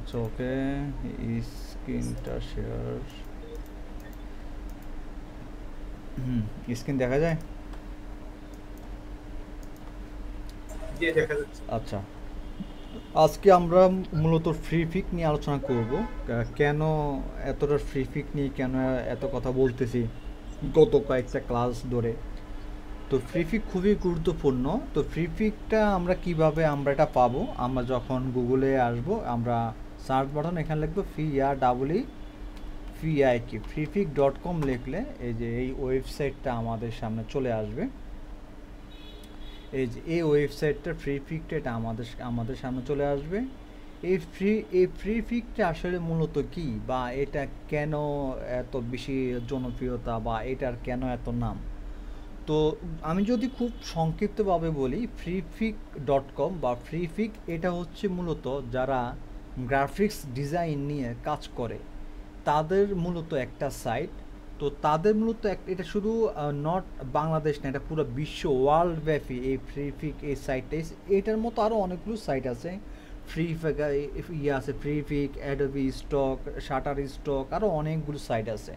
আচ্ছা ওকে, স্ক্রিনটা share. Screen দেখা যায়? জি দেখা যাচ্ছে। আচ্ছা, আজকে আমরা মূলত ফ্রি পিক নিয়ে আলোচনা করব। কেন এতটা ফ্রি পিক নিয়ে কেন এত কথা বলতেছি গত কয়েকটা ক্লাস ধরে। তো ফ্রি পিক খুবই গুরুত্বপূর্ণ। তো ফ্রি পিকটা আমরা কিভাবে আমরা এটা পাবো? আমরা যখন গুগলে আসব, আমরা সার্চ বাটন এখানে লিখবো FREEPIK freepik.com লিখলে এই যে এই ওয়েবসাইটটা আমাদের সামনে চলে আসবে। এই যে এই ওয়েবসাইটটা ফ্রি পিকটা এটা আমাদের সামনে চলে আসবে। এই ফ্রি পিকটা আসলে মূলত কি, বা এটা কেন এত বেশি জনপ্রিয়তা, বা এটার কেন এত নাম? তো আমি যদি খুব সংক্ষিপ্তভাবে বলি, freepik.com বা ফ্রি পিক এটা হচ্ছে মূলত যারা গ্রাফিক্স ডিজাইন নিয়ে কাজ করে তাদের মূলত একটা সাইট। তো তাদের মূলত এটা শুধু নট বাংলাদেশ না, এটা পুরো বিশ্ব ওয়ার্ল্ড ব্যাপী এই ফ্রিপিক এই সাইটটা। এটার মতো আরও অনেকগুলো সাইট আছে। ফ্রিপিক ইয়ে আছে, Freepik, Adobe stock, shutter stock, আরও অনেকগুলো সাইট আছে।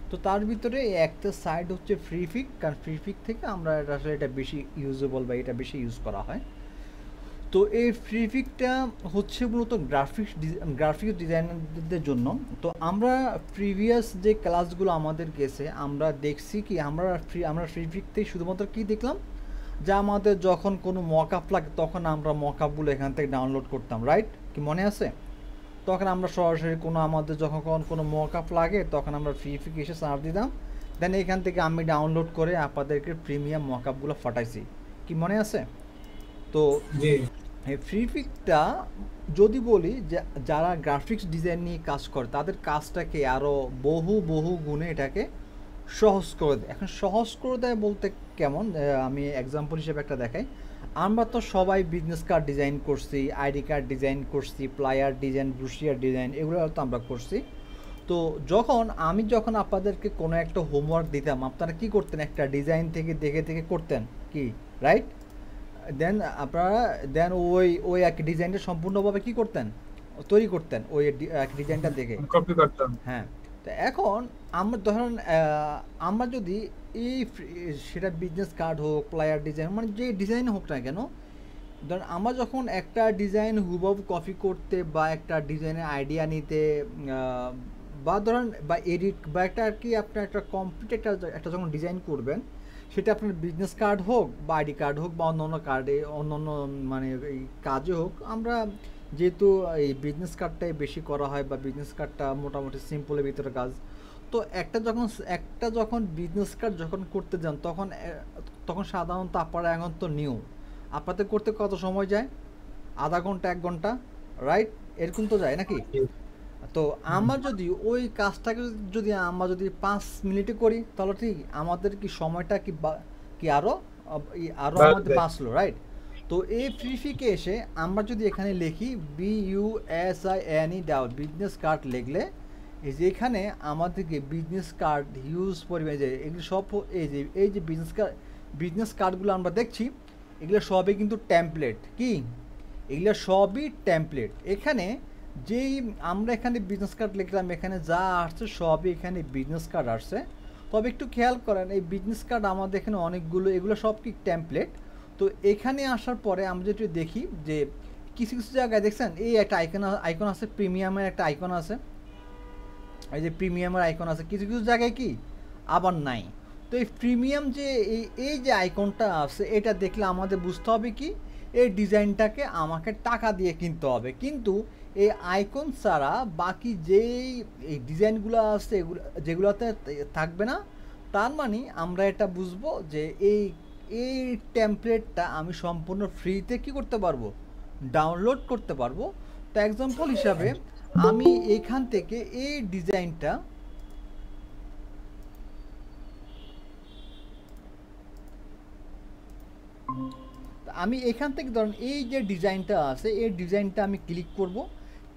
তো তার ভিতরে একটা সাইট হচ্ছে ফ্রিপিক, কারণ ফ্রিপিক থেকে আমরা আসলে এটা বেশি ইউজেবল বা এটা বেশি ইউজ করা হয়। তো এই ফ্রিপিকটা হচ্ছে মূলত গ্রাফিক্স ডিজাইনারদের জন্য। তো আমরা প্রিভিয়াস যে ক্লাসগুলো আমাদের গেছে আমরা দেখছি কি, আমরা ফ্রিপিকতেই শুধুমাত্র কি দেখলাম, যে আমাদের যখন কোনো মকআপ লাগে তখন আমরা মকআপগুলো এখান থেকে ডাউনলোড করতাম, রাইট? কি মনে আছে? তখন আমরা সরাসরি আমাদের যখন কোনো মকআপ লাগে তখন আমরা ফ্রিপিক এসে সার্চ দিতাম, দেন এখান থেকে আমি ডাউনলোড করে আপনাদেরকে প্রিমিয়াম মকআপগুলো ফাটাইছি। কি মনে আছে? তো জি এই ফ্রি পিকটা যদি বলি যে যারা গ্রাফিক্স ডিজাইন নিয়ে কাজ করে তাদের কাজটাকে আরও বহু বহু গুণে এটাকে সহজ করে দেয়। এখন সহজ করে দেয় বলতে কেমন, আমি এক্সাম্পল হিসেবে একটা দেখাই। আমরা তো সবাই বিজনেস কার্ড ডিজাইন করছি, আইডি কার্ড ডিজাইন করছি, প্লায়ার ডিজাইন, ব্রুশিয়ার ডিজাইন, এগুলো তো আমরা করছি। তো যখন আপনাদেরকে কোনো একটা হোমওয়ার্ক দিতাম, আপনারা কি করতেন? একটা ডিজাইন থেকে দেখে দেখে করতেন, কি রাইট? দেন আপনারা ওই এক ডিজাইনটা সম্পূর্ণভাবে কি করতেন? তৈরি করতেন ওই এক ডিজাইনটা দেখে। কপি করতাম। হ্যাঁ। তো এখন আমরা ধরেন আমরা যদি সেটা বিজনেস কার্ড হোক, প্লায়ার ডিজাইন, মানে যে ডিজাইন হোক না কেন, ধরেন আমরা যখন একটা ডিজাইন হুবহু কপি করতে বা একটা ডিজাইনের আইডিয়া নিতে, বা ধরেন বা এডিট বা একটা আর কি, আপনার একটা কমপ্লিট একটা যখন ডিজাইন করবেন, সেটা আপনার বিজনেস কার্ড হোক বা আইডি কার্ড হোক বা অন্য কার্ডে অন্য মানে এই কাজে হোক, আমরা যেহেতু এই বিজনেস কার্ডটাই বেশি করা হয় বা বিজনেস কার্ডটা মোটামুটি সিম্পলের ভিতরে কাজ। তো একটা যখন বিজনেস কার্ড যখন করতে যান তখন সাধারণত আপনারা এখন তো নিউ, আপনাদের করতে কত সময় যায়? আধা ঘন্টা, 1 ঘন্টা, রাইট? এরকম তো যায় নাকি? তো হুম। আমরা যদি ওই কাজটাকে আমরা যদি 5 মিনিটে করি তাহলে ঠিক আমাদের কি সময়টা কি আরো আমাদের বাড়বে। বাঁচলো, রাইট? তো এই ফ্রিফিকে এসে আমরা যদি এখানে লিখি BUSINE বিজনেস কার্ড লিখলে, এই যে এখানে আমাদেরকে বিজনেস কার্ড হিউজ পরিমাণে, যে এগুলো সব এই যে বিজনেস কার্ডগুলো আমরা দেখছি, এগুলো সবই কিন্তু টেমপ্লেট। কি এগুলো সবই টেমপ্লেট। এখানে যেই আমরা এখানে বিজনেস কার্ড লিখলাম, এখানে যা আসছে সবই এখানে বিজনেস কার্ড আসছে। তবে একটু খেয়াল করেন, এই বিজনেস কার্ড আমাদের এখানে অনেকগুলো, এগুলো সব কি টেমপ্লেট। তো এখানে আসার পরে আমরা যেটা দেখি যে কিছু কিছু জায়গায় দেখছেন এই একটা আইকন আছে, প্রিমিয়ামের একটা আইকন আছে, এই যে প্রিমিয়ামের আইকন আছে। কিছু কিছু জায়গায় কি আবার নাই। তো এই প্রিমিয়াম যে এই যে আইকনটা আছে, এটা দেখলে আমাদের বুঝতে হবে কি এই ডিজাইনটাকে আমাকে টাকা দিয়ে কিনতে হবে। কিন্তু এই আইকন ছাড়া বাকি যেই এই ডিজাইনগুলো আছে যেগুলোতে থাকবে না, তার মানে আমরা এটা বুঝবো যে এই এই টেমপ্লেটটা আমি সম্পূর্ণ ফ্রিতে কি করতে পারবো, ডাউনলোড করতে পারবো। তো এক্সাম্পল হিসাবে আমি এখান থেকে এই ডিজাইনটা, আমি এখান থেকে ধরেন এই যে ডিজাইনটা আছে এই ডিজাইনটা আমি ক্লিক করব।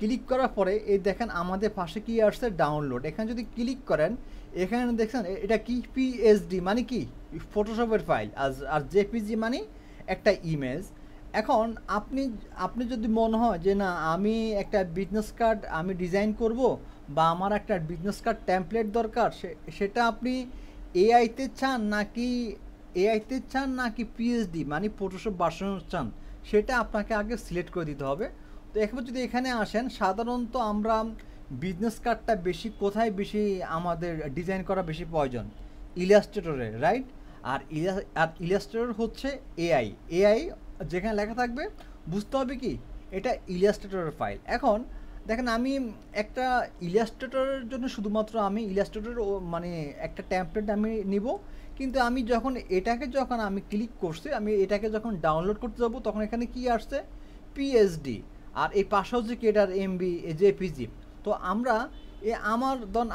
ক্লিক করার পরে এই দেখেন আমাদের পাশে কি আসছে, ডাউনলোড। এখানে যদি ক্লিক করেন, এখানে দেখছেন এটা কি পিএসডি মানে কি ফটোশপের ফাইল, আর জেপিজি মানে একটা ইমেজ। এখন আপনি আপনি যদি মনে হয় যে না আমি একটা বিজনেস কার্ড আমি ডিজাইন করব বা আমার একটা বিজনেস কার্ড টেমপ্লেট দরকার, সেটা আপনি এআইতে চান নাকি পিএইচডি মানে ফটোশপ ভার্সন চান, সেটা আপনাকে আগে সিলেক্ট করে দিতে হবে। তো এখন যদি এখানে আসেন, সাধারণত আমরা বিজনেস কার্ডটা বেশি কোথায় বেশি আমাদের ডিজাইন করা বেশি প্রয়োজন, ইলাস্ট্রেটরে, রাইট? আর ইলাস্ট্রেটর হচ্ছে এআই যেখানে লেখা থাকবে বুঝতে হবে কি এটা ইলাস্ট্রেটরের ফাইল। এখন দেখেন আমি একটা ইলাস্ট্রেটরের জন্য শুধুমাত্র আমি ইলাস্ট্রেটর মানে একটা টেমপ্লেট আমি নিব, কিন্তু আমি যখন আমি ক্লিক করছি, আমি এটাকে যখন ডাউনলোড করতে যাব তখন এখানে কি আসছে, পিএসডি, আর এই পাশে হচ্ছে কি এটার এমবি জেপিজি। তো আমরা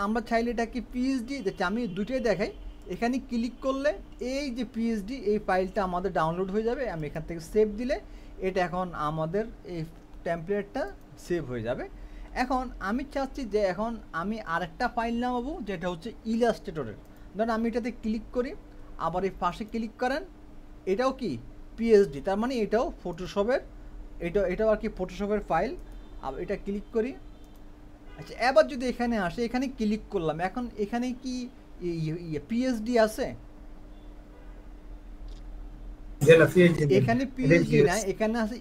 আমরা চাইলে এটাকে পিএইচডি, আমি দুটোই দেখাই। এখানে ক্লিক করলে এই যে পিএইচডি এই ফাইলটা আমাদের ডাউনলোড হয়ে যাবে। আমি এখান থেকে সেভ দিলে এটা এখন আমাদের এই টেমপ্লেটটা সেভ হয়ে যাবে। এখন আমি চাচ্ছি যে এখন আমি আরেকটা ফাইল নামাবো যেটা হচ্ছে ইলাস্ট্রেটরের। ধরুন আমি এটাতে ক্লিক করি, আবার এই পাশে ক্লিক করেন, এটাও কি পিএইচডি, তার মানে এটাও ফটোশপের, এটাও আর কি ফটোশপের ফাইল। আবার এটা ক্লিক করি। আচ্ছা, এবার যদি এখানে আসে, এখানে ক্লিক করলাম, এখন এখানে কি পিএইচডি আছে? এখানে পিএইচডি না, এখানে আছে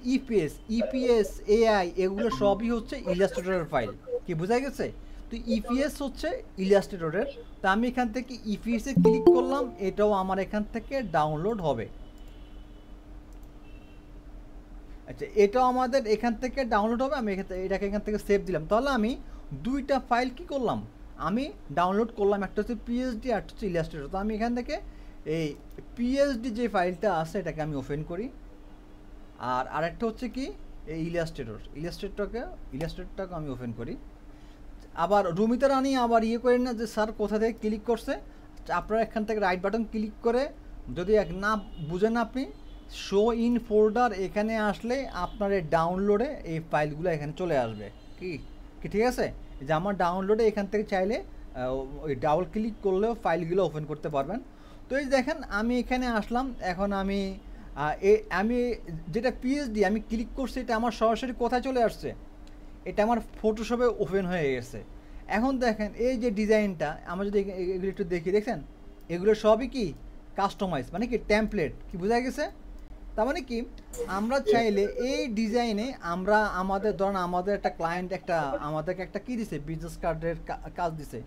ইপিএস এআই, এগুলো সবই হচ্ছে ইলাস্ট্রেটরের ফাইল। কি বোঝা গেছে? তো ইপিএস হচ্ছে ইলাস্ট্রেটরের। তো আমি এখান থেকে ইপিএস এ ক্লিক করলাম, এটাও আমার এখান থেকে ডাউনলোড হবে। আচ্ছা, এটাও আমাদের এখান থেকে ডাউনলোড হবে। আমি এটাকে এখান থেকে সেভ দিলাম। তাহলে আমি দুইটা ফাইল কি করলাম, আমি ডাউনলোড করলাম, একটা হচ্ছে পিএইচডি আর হচ্ছে ইলাস্ট্রেটর। তো আমি এখান থেকে এই পিএইচডি যে ফাইলটা আছে এটাকে আমি ওপেন করি, আর আরেকটা হচ্ছে কি এই ইলাস্ট্রেটরটাকে আমি ওপেন করি। আবার রুমিতা রানী আবার করেন না যে স্যার কোথা থেকে ক্লিক করছে। আপনারা এখান থেকে রাইট বাটন ক্লিক করে যদি না বুঝেন আপনি শো ইন ফোল্ডার, এখানে আসলে আপনার এই ডাউনলোডে এই ফাইলগুলো এখানে চলে আসবে। কি কি ঠিক আছে? যে আমার ডাউনলোডে এখান থেকে চাইলে ওই ডাবল ক্লিক করলেও ফাইলগুলো ওপেন করতে পারবেন। তো এই দেখেন আমি এখানে আসলাম, এখন আমি যেটা পিএইচডি আমি ক্লিক করছি, এটা আমার সরাসরি কোথায় চলে আসছে, এটা আমার ফটোশপে ওপেন হয়ে গেছে। এখন দেখেন এই যে ডিজাইনটা আমরা যদি এগুলো একটু দেখি, দেখছেন এগুলো সবই কি কাস্টমাইজ, মানে কি টেমপ্লেট। কি বোঝা গেছে? তার মানে কি আমরা চাইলে এই ডিজাইনে আমরা ধরেন আমাদের একটা ক্লায়েন্ট আমাদেরকে একটা কি দিছে, বিজনেস কার্ডের কাজ দিছে।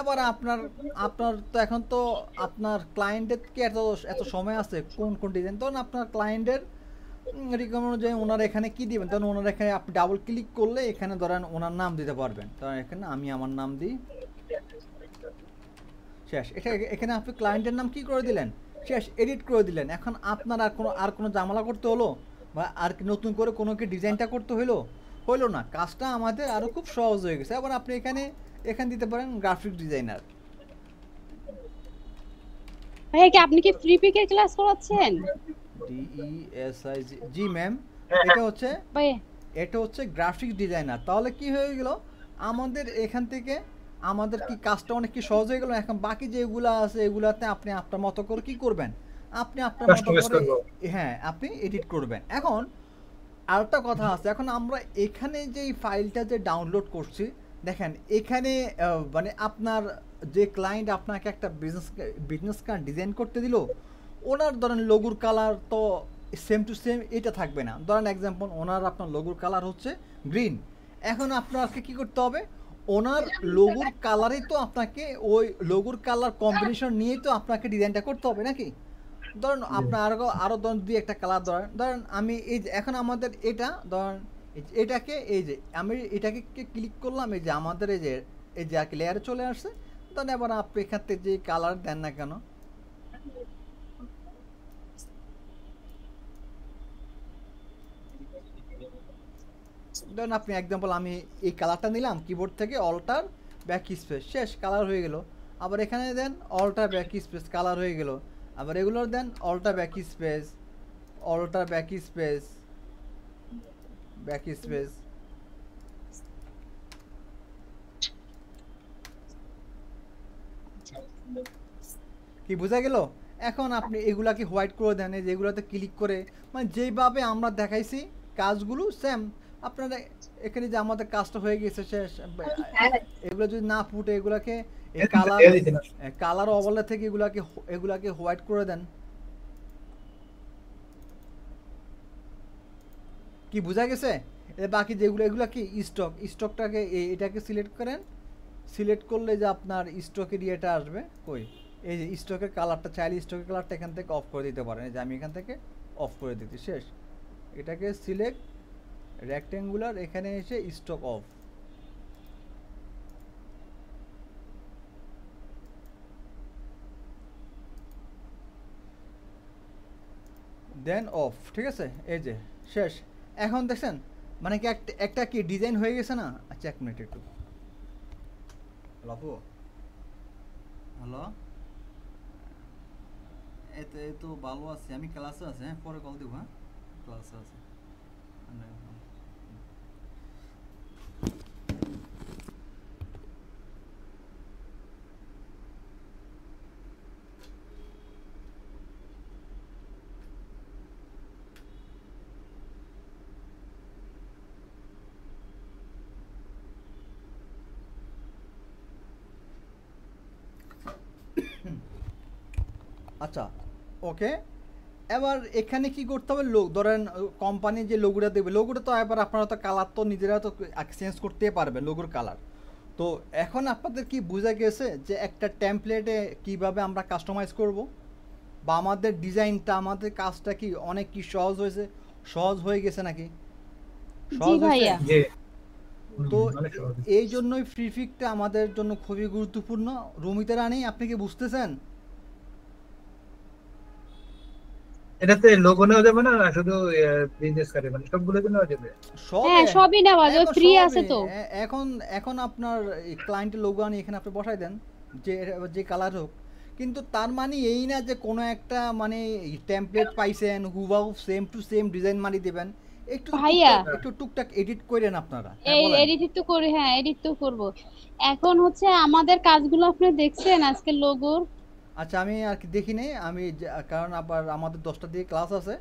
এবার আপনার তো এখন তো আপনার ক্লায়েন্টের কি এত সময় আছে কোন ডিজাইন, তখন আপনার ক্লায়েন্টের রিকমেন্ড অনুযায়ী ওনারা এখানে কি দিবেন, তখন ওনারা এখানে আপনি ডাবল ক্লিক করলে এখানে ধরেন ওনার নাম দিতে পারবেন। তখন এখানে আমি আমার নাম দিই, শেষ। এখানে আপনি ক্লায়েন্টের নাম কি করে দিলেন, শেষ, এডিট করে দিলেন। এখন আপনার আর কোনো ঝামেলা করতে হলো বা আর কি নতুন করে কোনো কি ডিজাইনটা করতে হইলো না, কাজটা আমাদের আরও খুব সহজ হয়ে গেছে। আবার আপনি এখানে দিতে পারেন গ্রাফিক ডিজাইনার। ভাইয়া কি আপনি কি ফ্রি পিকের ক্লাস করাচ্ছেন? DESI, জি ম্যাম। ভাইয়া এটা হচ্ছে গ্রাফিক ডিজাইনার। তাহলে কি হয়ে গেল, আমাদের এখান থেকে আমাদের কি কাজটা অনেক কি সহজ হয়ে গেল। এখন বাকি যেগুলো আছে এগুলাতে আপনি আপনার মতো করে কি করবেন, আপনি আপনার মতো করে হ্যাঁ আপনি এডিট করবেন। এখন আরেকটা কথা আছে, এখন আমরা এখানে যে ফাইলটা যে ডাউনলোড করছি, দেখেন এখানে মানে আপনার যে ক্লায়েন্ট আপনাকে একটা বিজনেস কার্ড ডিজাইন করতে দিল, ওনার ধরেন লোগোর কালার তো সেম টু সেম এটা থাকবে না। ধরেন এক্সাম্পল আপনার লোগোর কালার হচ্ছে গ্রিন, এখন আপনাকে কি করতে হবে, ওনার লোগোর কালারেই তো আপনাকে ওই লোগোর কালার কম্বিনেশন নিয়েই তো আপনাকে ডিজাইনটা করতে হবে নাকি। ধরেন আপনার আরও ধরেন দুই একটা কালার ধরেন আমি এই যে এখন আমাদের এটা ধরেন এটাকে এই যে আমি এটাকে ক্লিক করলাম, এই যে আমাদের এই যে আর কি লেয়ারে চলে আসছে। ধরেন এবার আপনি এখান থেকে যে কালার দেন না কেন, ধরেন আপনি এক্সাম্পল আমি এই কালারটা নিলাম কিবোর্ড থেকে, অল্টার ব্যাক স্পেস, শেষ, কালার হয়ে গেল। আবার এখানে then alter back space, colour হয়ে গেল। আবার এগুলোর then alter back space, alter back space, back space. কি বোঝা গেল? এখন আপনি এগুলাকে হোয়াইট করে দেন, এই যে এগুলাতে ক্লিক করে মানে যেভাবে আমরা দেখাইছি কাজগুলো সেম আপনারা এখানে যে আমাদের কাজটা হয়ে গেছে শেষ। এগুলো যদি না ফুটে এগুলাকে এই কালার ওভারলে থেকে এগুলাকে হোয়াইট করে দেন। কি বোঝা গেছে? বাকি যেগুলো এগুলা কি স্টকটাকে এটাকে সিলেক্ট করেন, সিলেক্ট করলে যে আপনার স্টকের ইয়েটা আসবে কই এই যে স্টকের কালারটা, চাইলে স্টকের কালারটা এখান থেকে অফ করে দিতে পারেন। এই যে আমি এখান থেকে অফ করে দিচ্ছি শেষ। এটাকে সিলেক্ট রেক্ট্যাঙ্গুলার, এখানে এসে স্টক অফ, দেন অফ, ঠিক আছে? এই যে শেষ। এখন দেখছেন মানে কি একটা কি ডিজাইন হয়ে গেছে না? আচ্ছা এক মিনিট একটু। হ্যালো হ্যালো, এই তো ভালো আছে, আমি ক্লাসে আছে, হ্যাঁ পরে কল দিব, হ্যাঁ ক্লাসে আছে। আচ্ছা ওকে, এবার এখানে কি করতে হবে? ধরেন কোম্পানি যে লোগোটা দেবে, লোগোটা তো এবার আপনারা তো কালার তো নিজেরা তো চেঞ্জ করতে পারবে লোগোর কালার। তো এখন আপনাদের কি বোঝা গেছে যে একটা টেমপ্লেটে কিভাবে আমরা কাস্টমাইজ করব, বা আমাদের ডিজাইনটা, আমাদের কাজটা কি অনেক কি সহজ হয়েছে, সহজ হয়ে গেছে নাকি? সহজ হয়েছে। তো এই জন্যই প্রিফিক্সটা আমাদের জন্য খুবই গুরুত্বপূর্ণ। রুমিতা রানী, আপনি কি বুঝতেছেন? এটাতে লোগো নেওয়া যাবে না, শুধু বিজনেস কার্ডে মানে সবগুলো নেওয়া যাবে? হ্যাঁ সবই নেওয়া যাবে, ফ্রি আছে তো। এখন আপনার ক্লায়েন্টের লোগো আনি এখানে আপনি বসাই দেন, যে কালার হোক। কিন্তু তার মানে এই না যে কোনো একটা মানে টেমপ্লেট পাইছেন হুবহু সেম টু সেম ডিজাইন মারি দিবেন। একটু টুকটাক এডিট করেন আপনারা। এই এডিট তো করি, হ্যাঁ এডিট তো করব। এখন হচ্ছে আমাদের কাজগুলো আপনি দেখছেন আজকে লোগোর? আচ্ছা আমি আর কি দেখি নাই, আমি কারণ আবার আমাদের 10টা দিয়ে ক্লাস আছে,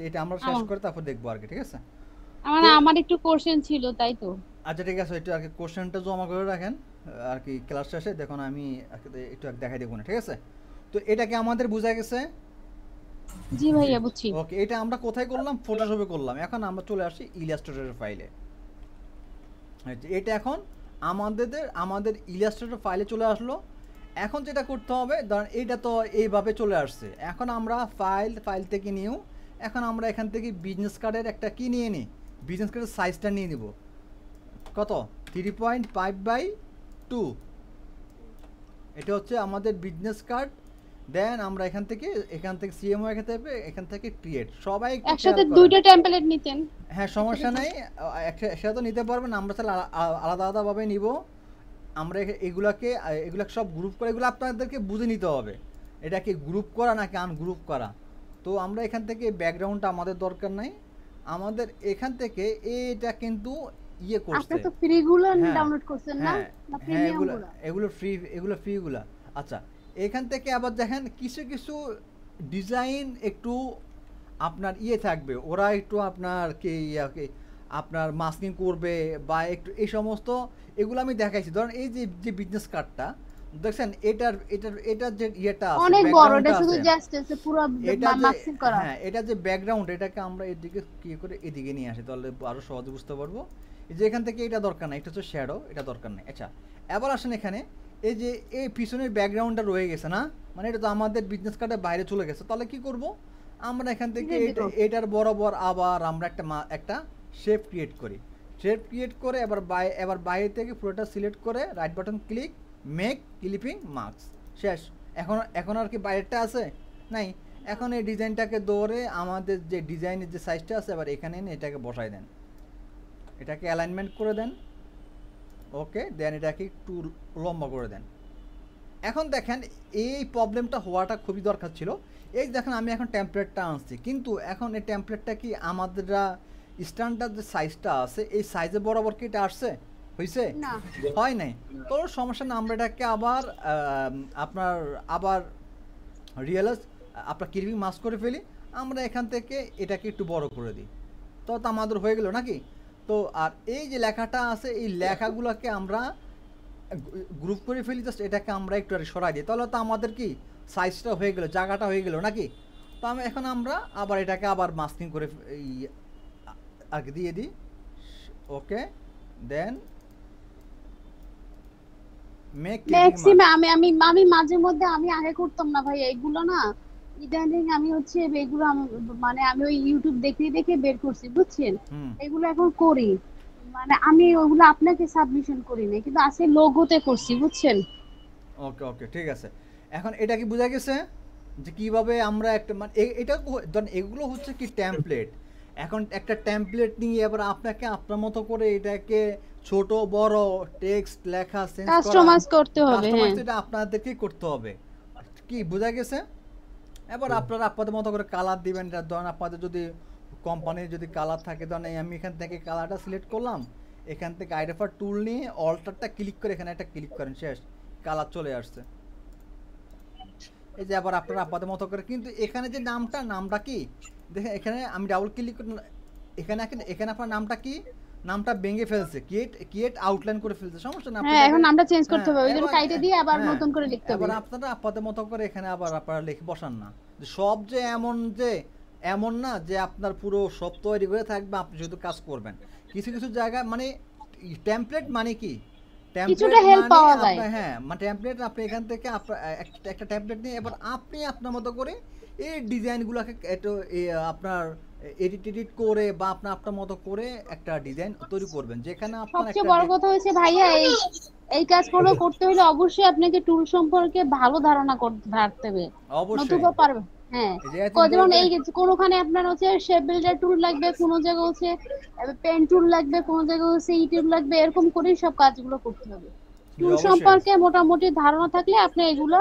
এটা আমরা শেষ করে তারপর দেখবো আর কি, ঠিক আছে? আমার একটু কোশ্চেন ছিল তাই তো। আচ্ছা ঠিক আছে, একটু আর কি কোশ্চেনটা জমা করে রাখেন আর কি, ক্লাস শেষে দেখুন আমি একটু দেখাই দেবো না, ঠিক আছে? তো এটা কি আমাদের বোঝা গেছে? জি ভাইয়া বুঝছি। ওকে, এটা আমরা কোথায় করলাম? ফটোশপে করলাম। এখন আমরা চলে আসি ইলাস্ট্রেটর ফাইলে। এটা এখন আমাদের ইলাস্ট্রেটর ফাইলে চলে আসলো। এখন যেটা করতে হবে, ধরেন এইটা তো এইভাবে চলে আসছে। এখন আমরা ফাইল থেকে নিউ, এখন আমরা এখান থেকে বিজনেস কার্ডের একটা কি নিয়ে নিই, বিজনেস কার্ডের সাইজটা নিয়ে নিব কত, 3.5/2। এটা হচ্ছে আমাদের বিজনেস কার্ড। দেন আমরা এখান থেকে সিএমও এখান থেকে ক্রিয়েট, সবাই একসাথে দুইটা টেমপ্লেট নিতেন। হ্যাঁ সমস্যা নাই, একসাথে তো নিতে পারবেন, আমরা তাহলে আলাদা আলাদাভাবে নিব। আমরা এগুলা সব গ্রুপ করে, এগুলো আপনাদেরকে বুঝে নিতে হবে এটা কি গ্রুপ করা নাকি আনগ্রুপ করা। তো আমরা এখান থেকে ব্যাকগ্রাউন্ডটা আমাদের দরকার নাই, আমাদের এখান থেকে এটা কিন্তু ইয়ে করছে। আপনি তো ফ্রিগুলো ডাউনলোড করছেন না? হ্যাঁ এগুলো ফ্রিগুলো। আচ্ছা এখান থেকে আবার দেখেন কিছু ডিজাইন একটু আপনার ইয়ে থাকবে, ওরা একটু আপনার আপনার মাস্কিং করবে বা একটু এই সমস্ত, এগুলো আমি দেখাইছি। ধরেন এই যে বিজনেস কার্ডটা দেখছেন, এটার যে ইয়েটা আছে অনেক বড়, এটা শুধু জাস্ট আছে পুরো মাস্কিং করা। হ্যাঁ এটা যে ব্যাকগ্রাউন্ড, এটাকে আমরা এদিকে কি করে এদিকে নিয়ে আসি তাহলে আরো সহজে বুঝতে পারবো। এই যে এখান থেকে এটা দরকার নাই, এটা হচ্ছে শ্যাডো, এটা দরকার নাই। আচ্ছা এবার আসেন এখানে, এই যে এই পিছনের ব্যাকগ্রাউন্ডটা রয়ে গেছে না, মানে এটা তো আমাদের বিজনেস কার্ডের বাইরে চলে গেছে, তাহলে কি করব আমরা এখান থেকে এটার বরাবর আবার আমরা একটা শেপ ক্রিয়েট করি। শেপ ক্রিয়েট করে এবার বাইরে থেকে পুরোটা সিলেক্ট করে right button click, make clipping marks, শেষ। এখন আর কি বাইরেটা আছে নাই। এখন এই ডিজাইনটাকে ধরে আমাদের যে ডিজাইনের যে সাইজটা আছে এবার এখানে এনে এটাকে বসাই দেন, এটাকে অ্যালাইনমেন্ট করে দেন। ওকে, দেন এটাকে একটু লম্বা করে দেন। এখন দেখেন এই প্রবলেমটা হওয়াটা খুবই দরকার ছিল। এই দেখেন আমি এখন টেমপ্লেটটা আনছি, কিন্তু এখন এই টেমপ্লেটটা কি আমাদের স্ট্যান্ডার্ড যে সাইজটা আছে এই সাইজে বরাবর কি এটা আসছে, হয়েছে? হয় নাই। তো সমস্যা না, আমরা এটাকে আবার রিয়েলাইজ আপনার ক্লিপিং মাস্ক করে ফেলি, আমরা এখান থেকে এটাকে একটু বড় করে দিই, তো আমাদের হয়ে গেল নাকি? তো আর এই যে লেখাটা আছে এই লেখাগুলোকে আমরা গ্রুপ করে ফেলি, জাস্ট এটাকে আমরা একটু আর সরাই দিই, তাহলে তো আমাদের কি সাইজটা হয়ে গেল, জায়গাটা হয়ে গেল নাকি? তো এখন আমরা আবার এটাকে আবার মাস্কিং করে আগে দিয়ে দিই। ওকে, দেন মেক ম্যাক্সিমাম আমি আমি আমি মাঝে মধ্যে আমি আগে করতাম না ভাই এগুলো না, ইদানিং আমি হচ্ছে এগুলো মানে আমি ওই ইউটিউব দেখে দেখে বের করছি বুঝছেন, এগুলো এখন করি, মানে আমি ওগুলো আপনাকে সাবমিশন করি না, কিন্তু আছে লোগোতে করছি বুঝছেন। ওকে ওকে ঠিক আছে, এখন এটা কি বোঝা গেছে যে কিভাবে আমরা একটা মানে এটা ধরেন এগুলো হচ্ছে কি টেমপ্লেট। এখন একটা টেমপ্লেট নিয়ে এবার আপনাকে আপনার মতো করে এটাকে ছোট বড় টেক্সট লেখা চেঞ্জ করা, কাস্টমাইজ করতে হবে, হ্যাঁ এটা আপনাদেরকেই করতে হবে, কি বোঝা গেছে? এবার আপনারা আপনাদের মতো করে কালার দিবেন, এটা ধরেন আপনাদের যদি কোম্পানির যদি কালার থাকে, ধরেন আমি এখান থেকে কালারটা সিলেক্ট করলাম, এখান থেকে আইডেফার টুল নিয়ে অল্টারটা ক্লিক করে এখানে একটা ক্লিক করেন, শেষ, কালার চলে আসছে। এই যে আবার আপনারা আপনাদের মতো করে, কিন্তু এখানে যে নামটা কি দেখেন, এখানে আমি ডাবল ক্লিক করে এখানে এখানে আপনার নামটা কি, নামটা ভেঙে ফেলছে, ক্রিয়েট আউটলাইন করে ফেলছে, সমস্যা না, হ্যাঁ এখন নামটা চেঞ্জ করতে হবে, ওই জন্য কাইটে দিয়ে আবার নতুন করে লিখতে হবে। এবার আপনারা আপনাদের মতো করে এখানে আবার আপনারা লিখে বসান না, সব যে এমন না যে আপনার পুরো সব তৈরি হয়ে থাকবে, আপনি শুধু কাজ করবেন। কিছু কিছু জায়গায় মানে টেমপ্লেট মানে কি, কিছুটা হেল্প পাওয়া যায়, হ্যাঁ মানে টেমপ্লেট আপনি এখান থেকে একটা টেমপ্লেট নিয়ে এবার আপনি আপনার মতো করে এই ডিজাইনগুলোকে একটু আপনার এডিট করে বা আপনার মতো করে একটা ডিজাইন তৈরি করবেন, যেখানে আপনার সবচেয়ে বড় কথা হচ্ছে ভাইয়া এই কাজগুলো করতে হলে অবশ্যই আপনাকে টুল সম্পর্কে ভালো ধারণা রাখতে হবে, নতুবা পারবে। হ্যাঁ যেমন এই কোনখানে আপনার হচ্ছে শেপ বিল্ডার টুল লাগবে, কোন জায়গায় হচ্ছে পেন টুল লাগবে, কোন জায়গায় হচ্ছে ই টুল লাগবে, এরকম করে সব কাজগুলো করতে হবে। টুল সম্পর্কে মোটামুটি ধারণা থাকলে আপনি এগুলো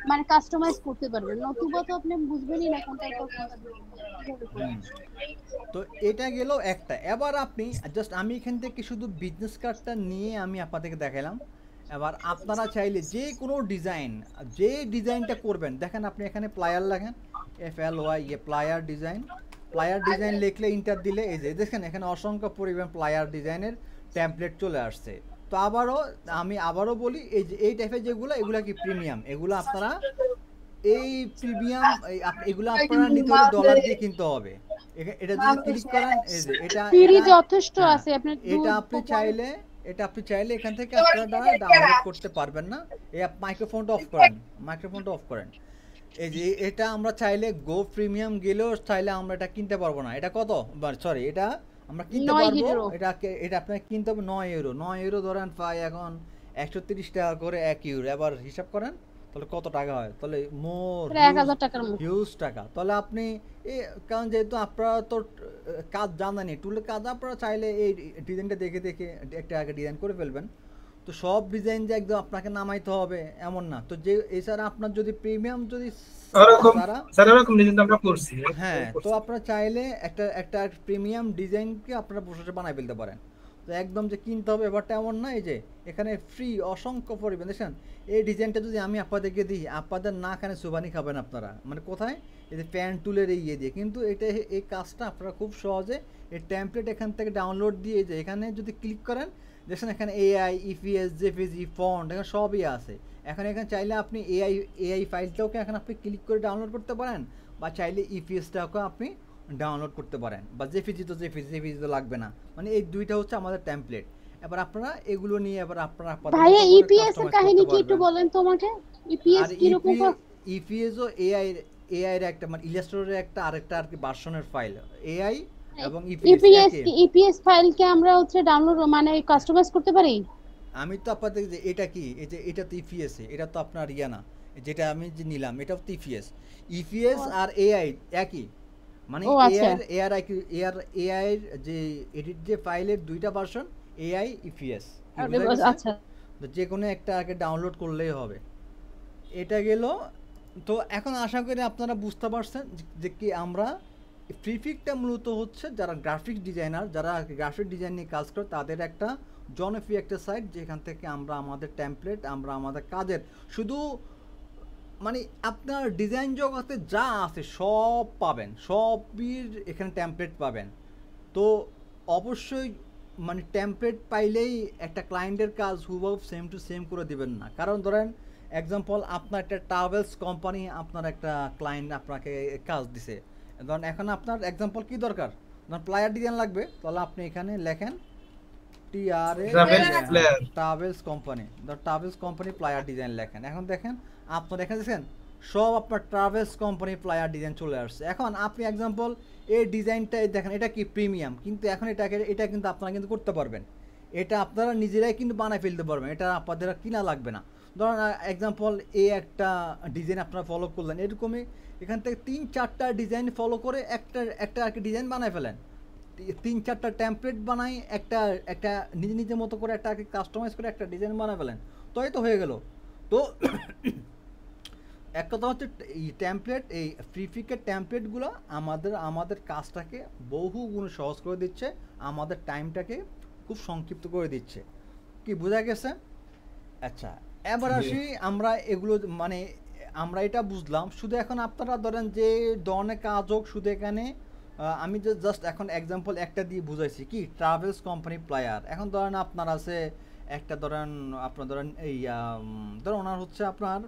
মানে কাস্টমাইজ করতে পারবেন, নতুবা তো আপনি বুঝবেনই না কোনটা কোনটা। তো এটা গেল একটা। এবার আপনি জাস্ট আমি এখান থেকে শুধু বিজনেস কার্ডটা নিয়ে আমি আপনাদেরকে দেখালাম। এবার আপনারা চাইলে যে কোনো ডিজাইনটা করবেন, দেখেন আপনি এখানে প্লায়ার লেখেন, FLY প্লায়ার ডিজাইন লিখলে ইন্টার দিলে এই যে দেখেন এখানে অসংখ্য পরিমাণ প্লায়ার ডিজাইনের টেমপ্লেট চলে আসছে। তো আমি আবারও বলি, এই যে এই টাইপের যেগুলো, এগুলো কি প্রিমিয়াম, এগুলো আপনারা এই প্রিমিয়াম এগুলো আপনারা নিতে হলে ডলার দিয়ে কিনতে হবে। এটা যদি ক্লিক করেন, এই যে এটা ফ্রি যথেষ্ট আছে, এটা আপনি চাইলে এখান থেকে আপনারা ডাউনলোড করতে পারবেন না। এই মাইক্রোফোনটা অফ করেন। এই যে এটা আমরা চাইলে গো প্রিমিয়াম গেলেও চাইলে আমরা এটা কিনতে পারবো না। এটা কত, সরি, এটা আমরা কিনতে পারবো, এটা আপনাকে কিনতে হবে 9 ইউরো। 9 ইউরো ধরেন পাই এখন 130 টাকা করে 1 ইউরো। এবার হিসাব করেন তাহলে কত টাকা হয়, তাহলে মোর 1000 টাকার মতো হিউজ টাকা। তাহলে আপনি কারণ যেহেতু আপনারা তো কাজ জানেনই, টুলের কাজ, আপনারা চাইলে এই ডিজাইনটা দেখে একটা আগে ডিজাইন করে ফেলবেন। তো সব ডিজাইন যে একদম আপনাকে নামাইতে হবে এমন না। তো যে এছাড়া আপনার যদি প্রিমিয়াম যদি হ্যাঁ, তো আপনারা চাইলে একটা প্রিমিয়াম ডিজাইনকে আপনারা প্রসেসে বানাই ফেলতে পারেন। তো একদম যে কিনতে হবে ব্যাপারটা এমন না। এই যে এখানে ফ্রি অসংখ্য পরিমাণ দেখছেন। এই ডিজাইনটা যদি আমি আপনাদেরকে দিই, আপনাদের না এখানে সুবানি খাবেন আপনারা, মানে কোথায়, এই যে প্যান টুলের ইয়ে দিয়ে। কিন্তু এই কাজটা আপনারা খুব সহজে এই টেমপ্লেট এখান থেকে ডাউনলোড দিয়ে, যে এখানে যদি ক্লিক করেন দেখছেন এখানে AI, EPS, JPG, ফন্ট এখানে সবই আছে। এখানে চাইলে আপনি AI ফাইলটাকে এখন আপনি ক্লিক করে ডাউনলোড করতে পারেন, বা চাইলে EPSটাকে আপনি ডাউনলোড করতে পারেন, বা জেপিজি তো লাগবে না। মানে এই দুইটা হচ্ছে আমাদের টেমপ্লেট। এবার আপনারা এগুলো নিয়ে এবার আপনারা ভাইয়া EPS এর কাহিনী কি একটু বলেন তো আমাকে, EPS কি রকম? EPS ও AI এর একটা মানে ইলাস্ট্রেটরের একটা আরেকটা আর কি ভার্সনের ফাইল। AI এবং EPS ফাইলকে আমরা হচ্ছে ডাউনলোড মানে কাস্টমাইজ করতে পারি। আমি তো আপনাদের যে এটা কি, এই যে এটা তো EPS, এটা তো আপনার ইয়া না, যেটা আমি যে নিলাম এটা তো EPS আর AI একই, মানে AI এর যে এডিট যে ফাইলের দুইটা ভার্সন, AI, EPS। আচ্ছা, তো যে কোনো একটা আগে ডাউনলোড করলেই হবে। এটা গেল। তো এখন আশা করি আপনারা বুঝতে পারছেন যে কি আমরা প্রিফিকটা মূলত হচ্ছে যারা গ্রাফিক ডিজাইনার, যারা গ্রাফিক ডিজাইন নিয়ে কাজ করে তাদের একটা জনপ্রিয় একটা সাইট, যেখান থেকে আমরা আমাদের টেমপ্লেট, আমরা আমাদের কাজের শুধু মানে আপনার ডিজাইন জগতে যা আছে সব পাবেন, সবই এখানে টেমপ্লেট পাবেন। তো অবশ্যই মানে টেমপ্লেট পাইলেই একটা ক্লায়েন্টের কাজ হুবহু সেম টু সেম করে দিবেন না। কারণ ধরেন এক্সাম্পল, আপনার একটা ট্রাভেলস কোম্পানি আপনার একটা ক্লায়েন্ট আপনাকে কাজ দিছে, ধরেন এখন আপনার এক্সাম্পল কি দরকার, ধরেন প্লায়ার ডিজাইন লাগবে, তাহলে আপনি এখানে লেখেন travels company, travels company plier design লেখেন। এখন দেখেন আপনার এখানে দেখছেন সব আপনার ট্রাভেলস কোম্পানি প্লায়ার ডিজাইন চলে আসছে। এখন আপনি এক্সাম্পল এই ডিজাইনটা দেখেন, এটা কি প্রিমিয়াম, কিন্তু এখন এটা কিন্তু আপনারা কিন্তু করতে পারবেন, এটা আপনারা নিজেরাই কিন্তু বানায় ফেলতে পারবেন, এটা আপনাদের কিনা লাগবে না। ধরেন এক্সাম্পল এই একটা ডিজাইন আপনারা ফলো করলেন, এরকমই এখান থেকে 3-4টা ডিজাইন ফলো করে একটা আর কি ডিজাইন বানায় ফেলেন, 3-4টা টেমপ্লেট বানাই একটা নিজের মতো করে একটা কাস্টমাইজ করে একটা ডিজাইন বানায় ফেলেন, তো এই তো হয়ে গেল। তো এক কথা হচ্ছে এই টেমপ্লেট, এই প্রিফিকের টেমপ্লেটগুলো আমাদের কাজটাকে বহু গুণ সহজ করে দিচ্ছে, আমাদের টাইমটাকে খুব সংক্ষিপ্ত করে দিচ্ছে। কি বোঝা গেছে? আচ্ছা, এবার আসি আমরা এগুলো মানে আমরা এটা বুঝলাম। শুধু এখন আপনারা ধরেন যে ধরনের কাজ হোক, শুধু এখানে আমি জাস্ট এখন এক্সাম্পল একটা দিয়ে বুঝাইছি কি ট্রাভেলস কোম্পানি প্লায়ার। এখন ধরেন আপনার আছে একটা ধরেন আপনার ধরেন এই ধরেন ওনার হচ্ছে আপনার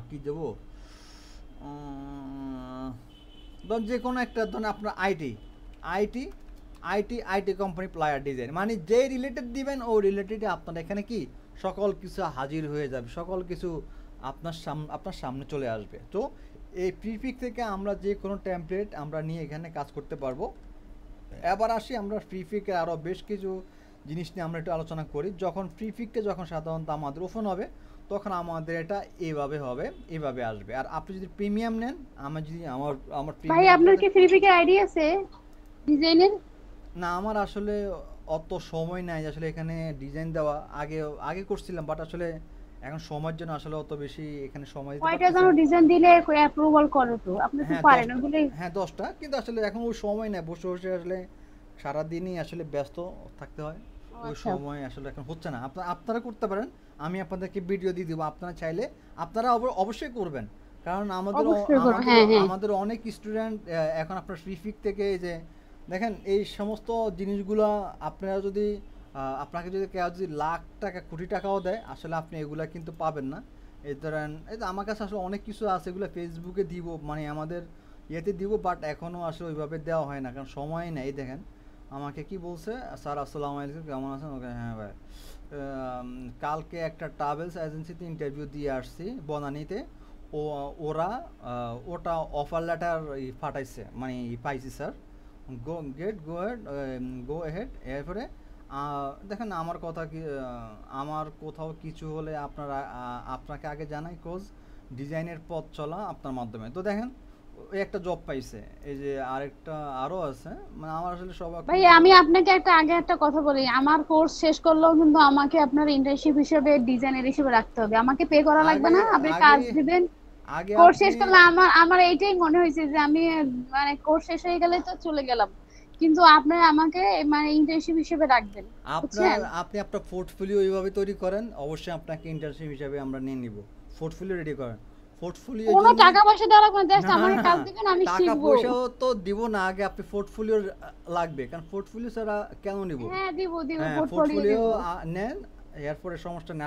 কি দেবো, ধরেন যে কোনো একটা ধরেন আপনার আইটি কোম্পানি প্লায়ার ডিজাইন, মানে যে রিলেটেড দিবেন ও রিলেটেডে আপনার এখানে কি সকল কিছু হাজির হয়ে যাবে, সকল কিছু আপনার সামনে চলে আসবে। তো এই প্রিফিক থেকে আমরা যে কোনো টেমপ্লেট আমরা নিয়ে এখানে কাজ করতে পারবো। এবার আসি আমরা প্রিফিকের আরও বেশ কিছু জিনিস নিয়ে আমরা একটু আলোচনা করি। যখন প্রিফিকটা যখন সাধারণত আমাদের ওপেন হবে তখন আমাদের এটা এভাবে আসবে। আর আপনি যদি প্রিমিয়াম নেন, আমার ভাই আপনার কি প্রিফিকের আইডিয়া আছে ডিজাইনের? না, আমার আসলে অত সময় নাই আসলে এখানে ডিজাইন দেওয়া, আগে করছিলাম, বাট আসলে এখন সময়ের জন্য আসলে অত বেশি এখানে সময় দিতে কয়টা যেন ডিজাইন দিলে অ্যাপ্রুভাল করে তো আপনি তো পারেন ওগুলো। হ্যাঁ 10টা, কিন্তু আসলে এখন ওই সময় নাই, বসে আসলে সারা দিনই আসলে ব্যস্ত থাকতে হয়, ওই সময় আসলে এখন হচ্ছে না। আপনারা করতে পারেন, আমি আপনাদেরকে ভিডিও দিয়ে দিব, আপনারা চাইলে আপনারা অবশ্যই করবেন। কারণ আমাদের অনেক স্টুডেন্ট এখন আপনার প্রিফিক থেকে যে দেখেন এই সমস্ত জিনিসগুলো আপনারা যদি আপনাকে যদি কেউ যদি লাখ টাকা কোটি টাকাও দেয়, আসলে আপনি এগুলা কিন্তু পাবেন না। এই ধরেন এই যে আমার কাছে আসলে অনেক কিছু আছে, এগুলো ফেসবুকে দিব, মানে আমাদের ইয়েতে দিব, বাট এখনও আসলে ওইভাবে দেওয়া হয় না, কারণ সময় নেই। দেখেন আমাকে কি বলছে, স্যার আসসালামু আলাইকুম, কেমন আছেন? ওকে, হ্যাঁ ভাই, কালকে একটা ট্রাভেলস এজেন্সিতে ইন্টারভিউ দিয়ে আসছি বনানীতে, ওটা অফার লেটার পাঠাইছে, মানে পাইছি স্যার, গো হেড। এরপরে দেখেন আমার কথা কি, আমার কোথাও কিছু হলে আপনাকে আগে জানাই, কোজ ডিজাইনের পথ চলা আপনার মাধ্যমে। তো দেখেন ওই একটা জব পাইছে, এই যে আরেকটা আরো আছে, মানে আমার আসলে সব। ভাই আমি আপনাকে একটা কথা বলি, আমার কোর্স শেষ করলেও কিন্তু আমাকে আপনার ইন্টার্নশিপ হিসেবে ডিজাইনার হিসেবে রাখতে হবে, আমাকে পে করা লাগবে না, আপনি কাজ দিবেন। কোর্স শেষ করলে আমার এইটাই মনে হয়েছে যে আমি মানে কোর্স শেষ হয়ে গেলে তো চলে গেলাম, কিন্তু আপনি আমাকে মানে ইন্টার্নশিপ হিসেবে রাখবেন। আপনি আপনার পোর্টফোলিও এইভাবে তৈরি করেন, অবশ্যই আপনাকে ইন্টার্নশিপ হিসেবে আমরা নিয়ে নিব। পোর্টফোলিও রেডি করেন, পোর্টফোলিও কোনো টাকা পয়সা দেওয়া লাগবে না, জাস্ট আমাকে কাজ দিবেন, আমি শিখব। টাকা পয়সাও তো দিব না, আগে আপনি পোর্টফোলিও লাগবে, কারণ পোর্টফোলিও ছাড়া কেন নিব? হ্যাঁ দিব পোর্টফোলিও নেন, এরপরে সমস্যা নেই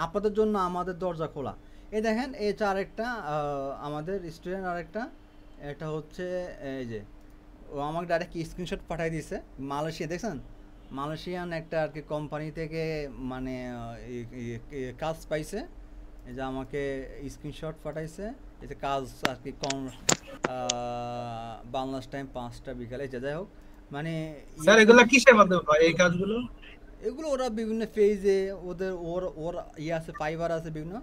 আপনাদের জন্য আমাদের দরজা খোলা। এই দেখেন এই যে আরেকটা আমাদের স্টুডেন্ট আরেকটা, এটা হচ্ছে এই যে ও আমাকে ডাইরেক্ট স্ক্রিনশট পাঠিয়ে দিয়েছে, মালয়েশিয়া, দেখছেন মালয়েশিয়ান একটা আর কি কোম্পানি থেকে মানে কাজ পাইছে, এই যে আমাকে স্ক্রিনশট পাঠাইছে, এই যে কাজ আর কি বাংলাদেশ টাইম 5টা বিকালে, যাই হোক মানে স্যার এগুলো কিসের মাধ্যমে হয় এই কাজগুলো? এগুলো ওরা বিভিন্ন পেজে ওর আছে, ফাইবার আছে, বিভিন্ন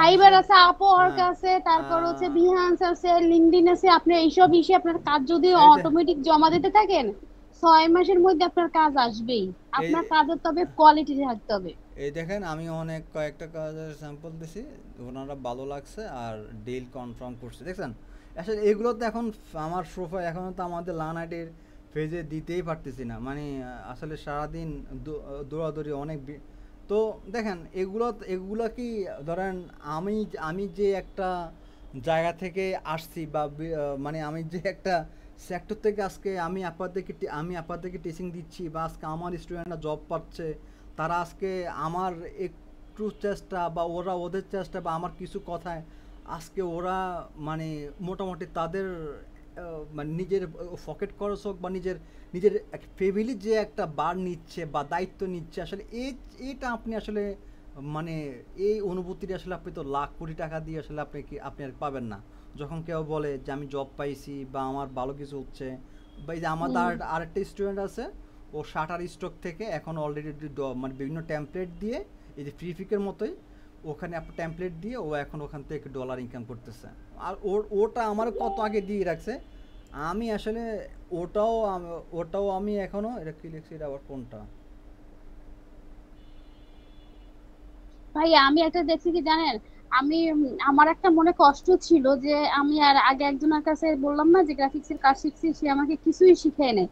ফাইবার আছে, আপওয়ার্ক আছে, তারপর হচ্ছে বিহান্স আছে, লিংকডইন আছে। আপনি এইসব আপনার কাজ যদি অটোমেটিক জমা দিতে থাকেন 6 মাসের মধ্যে আপনার কাজ আসবেই। আপনার কাজের তবে কোয়ালিটি থাকতে হবে। এই দেখেন আমি অনেক কয়েকটা কাজের স্যাম্পল দিছি, ওনারা ভালো লাগছে আর ডিল কনফার্ম করছে। দেখছেন আসলে এগুলো তো এখন আমার প্রোফাইল এখনো তো আমাদের লার্নাইটের পেজে দিতেই পারতেছি না, মানে আসলে সারাদিন দৌড়াদৌড়ি অনেক তো দেখেন এগুলো কি ধরেন আমি যে একটা জায়গা থেকে আসছি বা মানে আমি যে একটা সেক্টর থেকে আজকে আমি আপনাদেরকে টিচিং দিচ্ছি বা আজকে আমার স্টুডেন্টরা জব পাচ্ছে, তারা আজকে আমার একটু চেষ্টা বা ওরা ওদের চেষ্টা বা আমার কিছু কথায় আজকে ওরা মানে মোটামুটি তাদের মানে নিজের পকেট খরচ হোক বা নিজের নিজের ফ্যামিলির যে একটা বার নিচ্ছে বা দায়িত্ব নিচ্ছে, আসলে এইটা আপনি আসলে মানে এই অনুভূতিটা আসলে আপনি তো লাখ কোটি টাকা দিয়ে আসলে আপনি আর পাবেন না। যখন কেউ বলে যে আমি জব পাইছি বা আমার ভালো কিছু হচ্ছে, বা এই যে আমাদের আরেকটা স্টুডেন্ট আছে, ও শাটার স্টক থেকে এখন অলরেডি মানে বিভিন্ন টেমপ্লেট দিয়ে এই যে ফ্রি ফিকের মতোই ওখানে আপনার টেমপ্লেট দিয়ে ও এখন ওখান থেকে ডলার ইনকাম করতেছে। আর ওটা আমার কত আগে দিয়ে রাখছে, আমি আসলে ওটাও আমি এখনো, এটা কি লিখছি, এটা আবার কোনটা ভাই আমি একটা দেখছি কি জানেন, আমি আমার একটা মনে কষ্ট ছিল যে আমি আর আগে একজনের কাছে বললাম না যে গ্রাফিক্সের কাজ শিখছি, সে আমাকে কিছুই শিখায় নাই,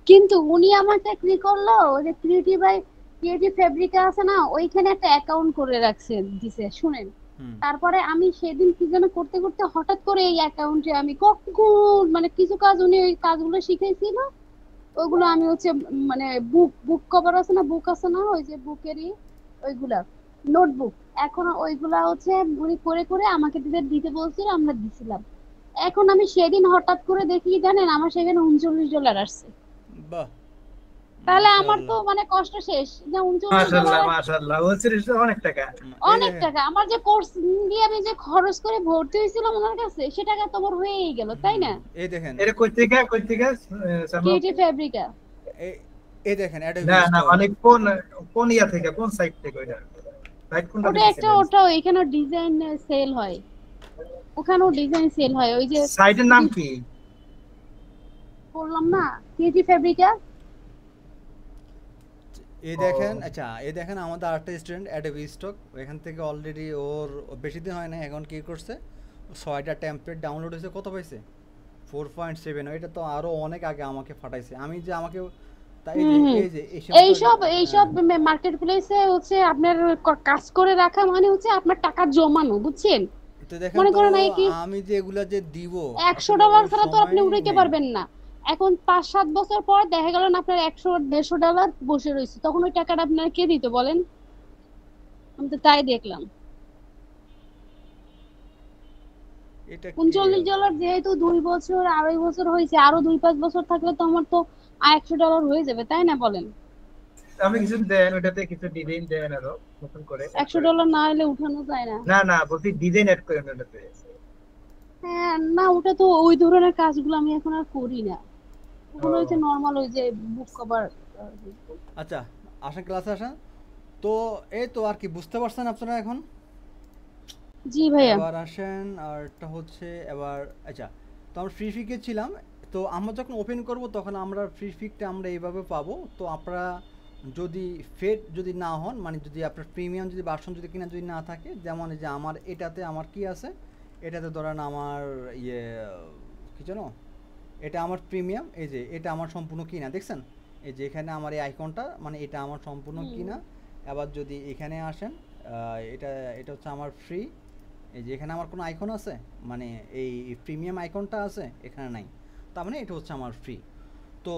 কিন্তু উনি আমাকে কি করলো, ওই যে ক্রিয়েটিভ ফেব্রিকা আছে না, ওইখানে একটা অ্যাকাউন্ট করে রাখছে দিছে শুনেন। তারপরে আমি সেদিন কি যেন করতে করতে হঠাৎ করে এই অ্যাকাউন্টে আমি কখন মানে কিছু কাজ উনি ওই কাজগুলো শিখাইছিল, ওইগুলো আমি হচ্ছে মানে বুক কভার আছে না, বুক আছে না ওই যে বুকেরই ওইগুলা নোটবুক, এখন ওইগুলা হচ্ছে উনি করে করে আমাকে দিতে বলছিল, আমরা দিছিলাম। এখন আমি সেদিন হঠাৎ করে দেখি জানেন আমার সেখানে $39 আসছে। বাহ, তাহলে আমার তো মানে কষ্ট শেষ যে মাশাআল্লাহ $39 মাশাআল্লাহ, বলছিস অনেক টাকা। অনেক টাকা। আমার যে কোর্স দিয়ে আমি যে খরচ করে ভর্তি হয়েছিলাম ওনার কাছে, সে টাকা তো আমার হয়েই গেল, তাই না? এই দেখেন এটা কই থেকে ক্রিয়েটিভ ফেব্রিকা। এই দেখেন না না, মানে কোন ইয়া থেকে, কোন সাইট থেকে? ওইটা সাইট কোনটা ওটা একটা, দিছিলেন? ওটা এখানে ডিজাইন সেল হয়, ওখানেও ডিজাইন সেল হয়। ওই যে সাইটের নাম কি বললাম না, ক্রিয়েটিভ ফেব্রিকা। এই দেখেন, আচ্ছা এই দেখেন আমাদের আরেকটা স্টুডেন্ট অ্যাডোবি স্টক, এখান থেকে অলরেডি ওর বেশি দিন হয় না, এখন কি করছে 6টা টেমপ্লেট ডাউনলোড হয়েছে, কত পাইছে 4.7। এটা তো আরো অনেক আগে আমাকে ফাটাইছে, আমি যে আমাকে তাই এই যে এইসব মার্কেট প্লেসে হচ্ছে আপনার কাজ করে রাখা মানে হচ্ছে আপনার টাকা জমানো, বুঝছেন? তো দেখেন মনে তো করেন এই কি আমি যে এগুলা যে দিব $100 ছাড়া তো আপনি উঠাইতে পারবেন না। এখন 5-7 বছর পর দেখা গেল না আপনার $100-150 বসে রয়েছে, তখন ওই টাকাটা আপনার কে দিত বলেন? আমি তো তাই দেখলাম। এটা $39 যেহেতু 2 বছর 2.5 বছর হয়েছে, আরো 2-5 বছর থাকলে তো আমার তো $100 হয়ে যাবে, তাই না বলেন? আপনি কিছু দেন, ওটাতে কিছু ডিজাইন দেন আরো নতুন করে। $100 না হলে উঠানো যায় না। না না, বলছি ডিজাইন এড করেন ওটাতে। হ্যাঁ না, ওটা তো ওই ধরনের কাজগুলো আমি এখন আর করি না, ওগুলো হচ্ছে নরমাল ওই যে বুক কভার। আচ্ছা আসেন ক্লাসে আসেন। তো এই তো আর কি, বুঝতে পারছেন আপনারা এখন? জি ভাইয়া। এবার আসেন আর একটা হচ্ছে এবার, আচ্ছা তো আমরা ফ্রি ফিকে ছিলাম, তো আমরা যখন ওপেন করব তখন আমরা ফ্রি ফিকটা আমরা এইভাবে পাবো। তো আপনারা যদি ফেড যদি না হন, মানে যদি আপনার প্রিমিয়াম যদি ভার্সন যদি কিনা যদি না থাকে, যেমন এই যে আমার এটাতে আমার কি আছে, এটাতে ধরেন আমার ইয়ে কি জানো, এটা আমার প্রিমিয়াম, এই যে এটা আমার সম্পূর্ণ কিনা, দেখছেন এই যে এখানে আমার এই আইকনটা, মানে এটা আমার সম্পূর্ণ কিনা। এবার যদি এখানে আসেন, এটা এটা হচ্ছে আমার ফ্রি, এই যে এখানে আমার কোনো আইকন আছে, মানে এই প্রিমিয়াম আইকনটা আছে, এখানে নাই, তার মানে এটা হচ্ছে আমার ফ্রি। তো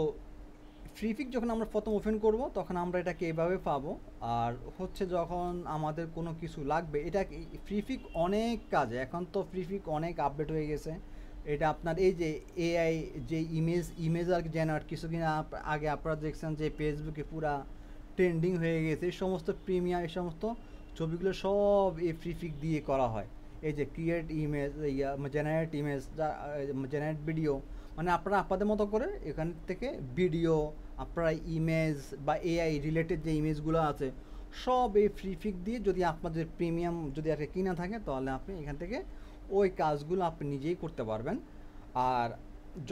ফ্রি ফিক যখন আমরা প্রথম ওপেন করব তখন আমরা এটাকে এইভাবে পাবো। আর হচ্ছে যখন আমাদের কোনো কিছু লাগবে, এটা ফ্রি ফিক অনেক কাজে, এখন তো ফ্রি ফিক অনেক আপডেট হয়ে গেছে। এটা আপনার এই যে এআই যে ইমেজ আর জেনারেট, কিছুদিন আগে আপনারা দেখছেন যে ফেসবুকে পুরা ট্রেন্ডিং হয়ে গেছে, এই সমস্ত প্রিমিয়াম এই সমস্ত ছবিগুলো সব এই ফ্রি ফিক দিয়ে করা হয়। এই যে create image, generate image, generate video, মানে আপনারা আপনাদের মতো করে এখান থেকে ভিডিও, আপনারা ইমেজ বা এআই রিলেটেড যে ইমেজগুলো আছে সব এই ফ্রি ফিক দিয়ে, যদি আপনাদের প্রিমিয়াম যদি আর কিনা থাকে তাহলে আপনি এখান থেকে ওই কাজগুলো আপনি নিজেই করতে পারবেন। আর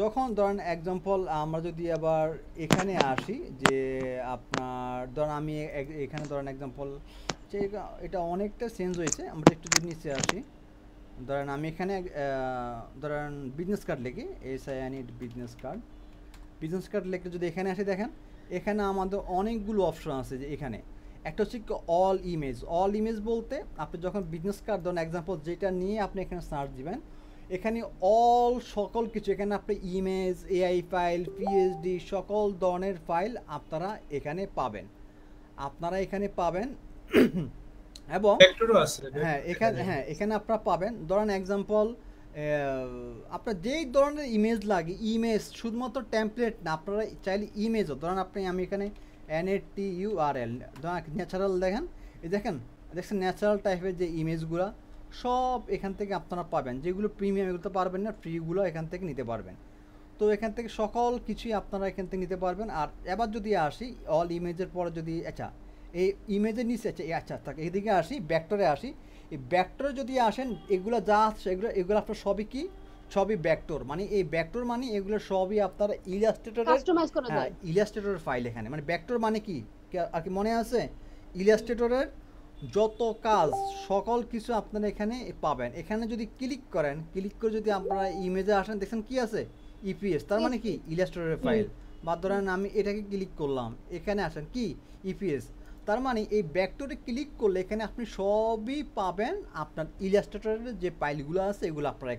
যখন ধরেন এক্সাম্পল আমরা যদি আবার এখানে আসি, যে আপনার ধরেন আমি এখানে ধরেন এক্সাম্পল যে এটা অনেকটা চেঞ্জ হয়েছে, আমরা একটু যদি নিচে আসি, ধরেন আমি এখানে ধরেন বিজনেস কার্ড লিখি, SINED বিজনেস কার্ড লিখে যদি এখানে আসি, দেখেন এখানে আমাদের অনেকগুলো অপশন আছে, যে এখানে একটা হচ্ছে কি অল ইমেজ বলতে আপনি যখন বিজনেস কার্ড ধরুন এক্সাম্পল যেটা নিয়ে আপনি এখানে সার্চ দিবেন, এখানে সকল কিছু এখানে আপনি ইমেজ, এআই ফাইল, পিএইচডি সকল ধরনের ফাইল আপনারা এখানে পাবেন এবং এখানে আপনারা পাবেন। ধরেন এক্সাম্পল আপনার যেই ধরনের ইমেজ লাগে, ইমেজ শুধুমাত্র টেমপ্লেট না, আপনারা চাইলে ইমেজও ধরেন আমি এখানে NATURL ন্যাচারাল দেখেন ন্যাচারাল টাইপের যে ইমেজগুলো সব এখান থেকে আপনারা পাবেন। যেগুলো প্রিমিয়াম এগুলো তো পারবেন না, ফ্রিগুলো এখান থেকে নিতে পারবেন। তো এখান থেকে সকল কিছুই আপনারা এখান থেকে নিতে পারবেন। আর এবার যদি আসি অল ইমেজের পরে যদি এই ইমেজের নিচে এইদিকে আসি, ভেক্টরে আসি। এই ভেক্টরে যদি আসেন এগুলো যা আছে এগুলো আপনার সবই ভেক্টর, মানে এই ভেক্টর মানে এগুলো সবই আপনারা ইলাস্ট্রেটরের ফাইল এখানে। মানে ভেক্টর মানে কি আর কি মনে আছে? ইলাস্ট্রেটরের যত কাজ সকল কিছু আপনারা এখানে পাবেন। এখানে যদি ক্লিক করে যদি আপনারা ইমেজে আসেন, দেখছেন কি আছে ইপিএস, তার মানে কি ইলাস্ট্রেটরের ফাইল। বা ধরেন আমি এটাকে ক্লিক করলাম, এখানে আসেন কি ইপিএস, তার মানে এই ভেক্টরে ক্লিক করলে এখানে আপনি সবই পাবেন। আপনার ইলাস্ট্রেটরের যে ফাইলগুলো আছে এগুলো আপনারা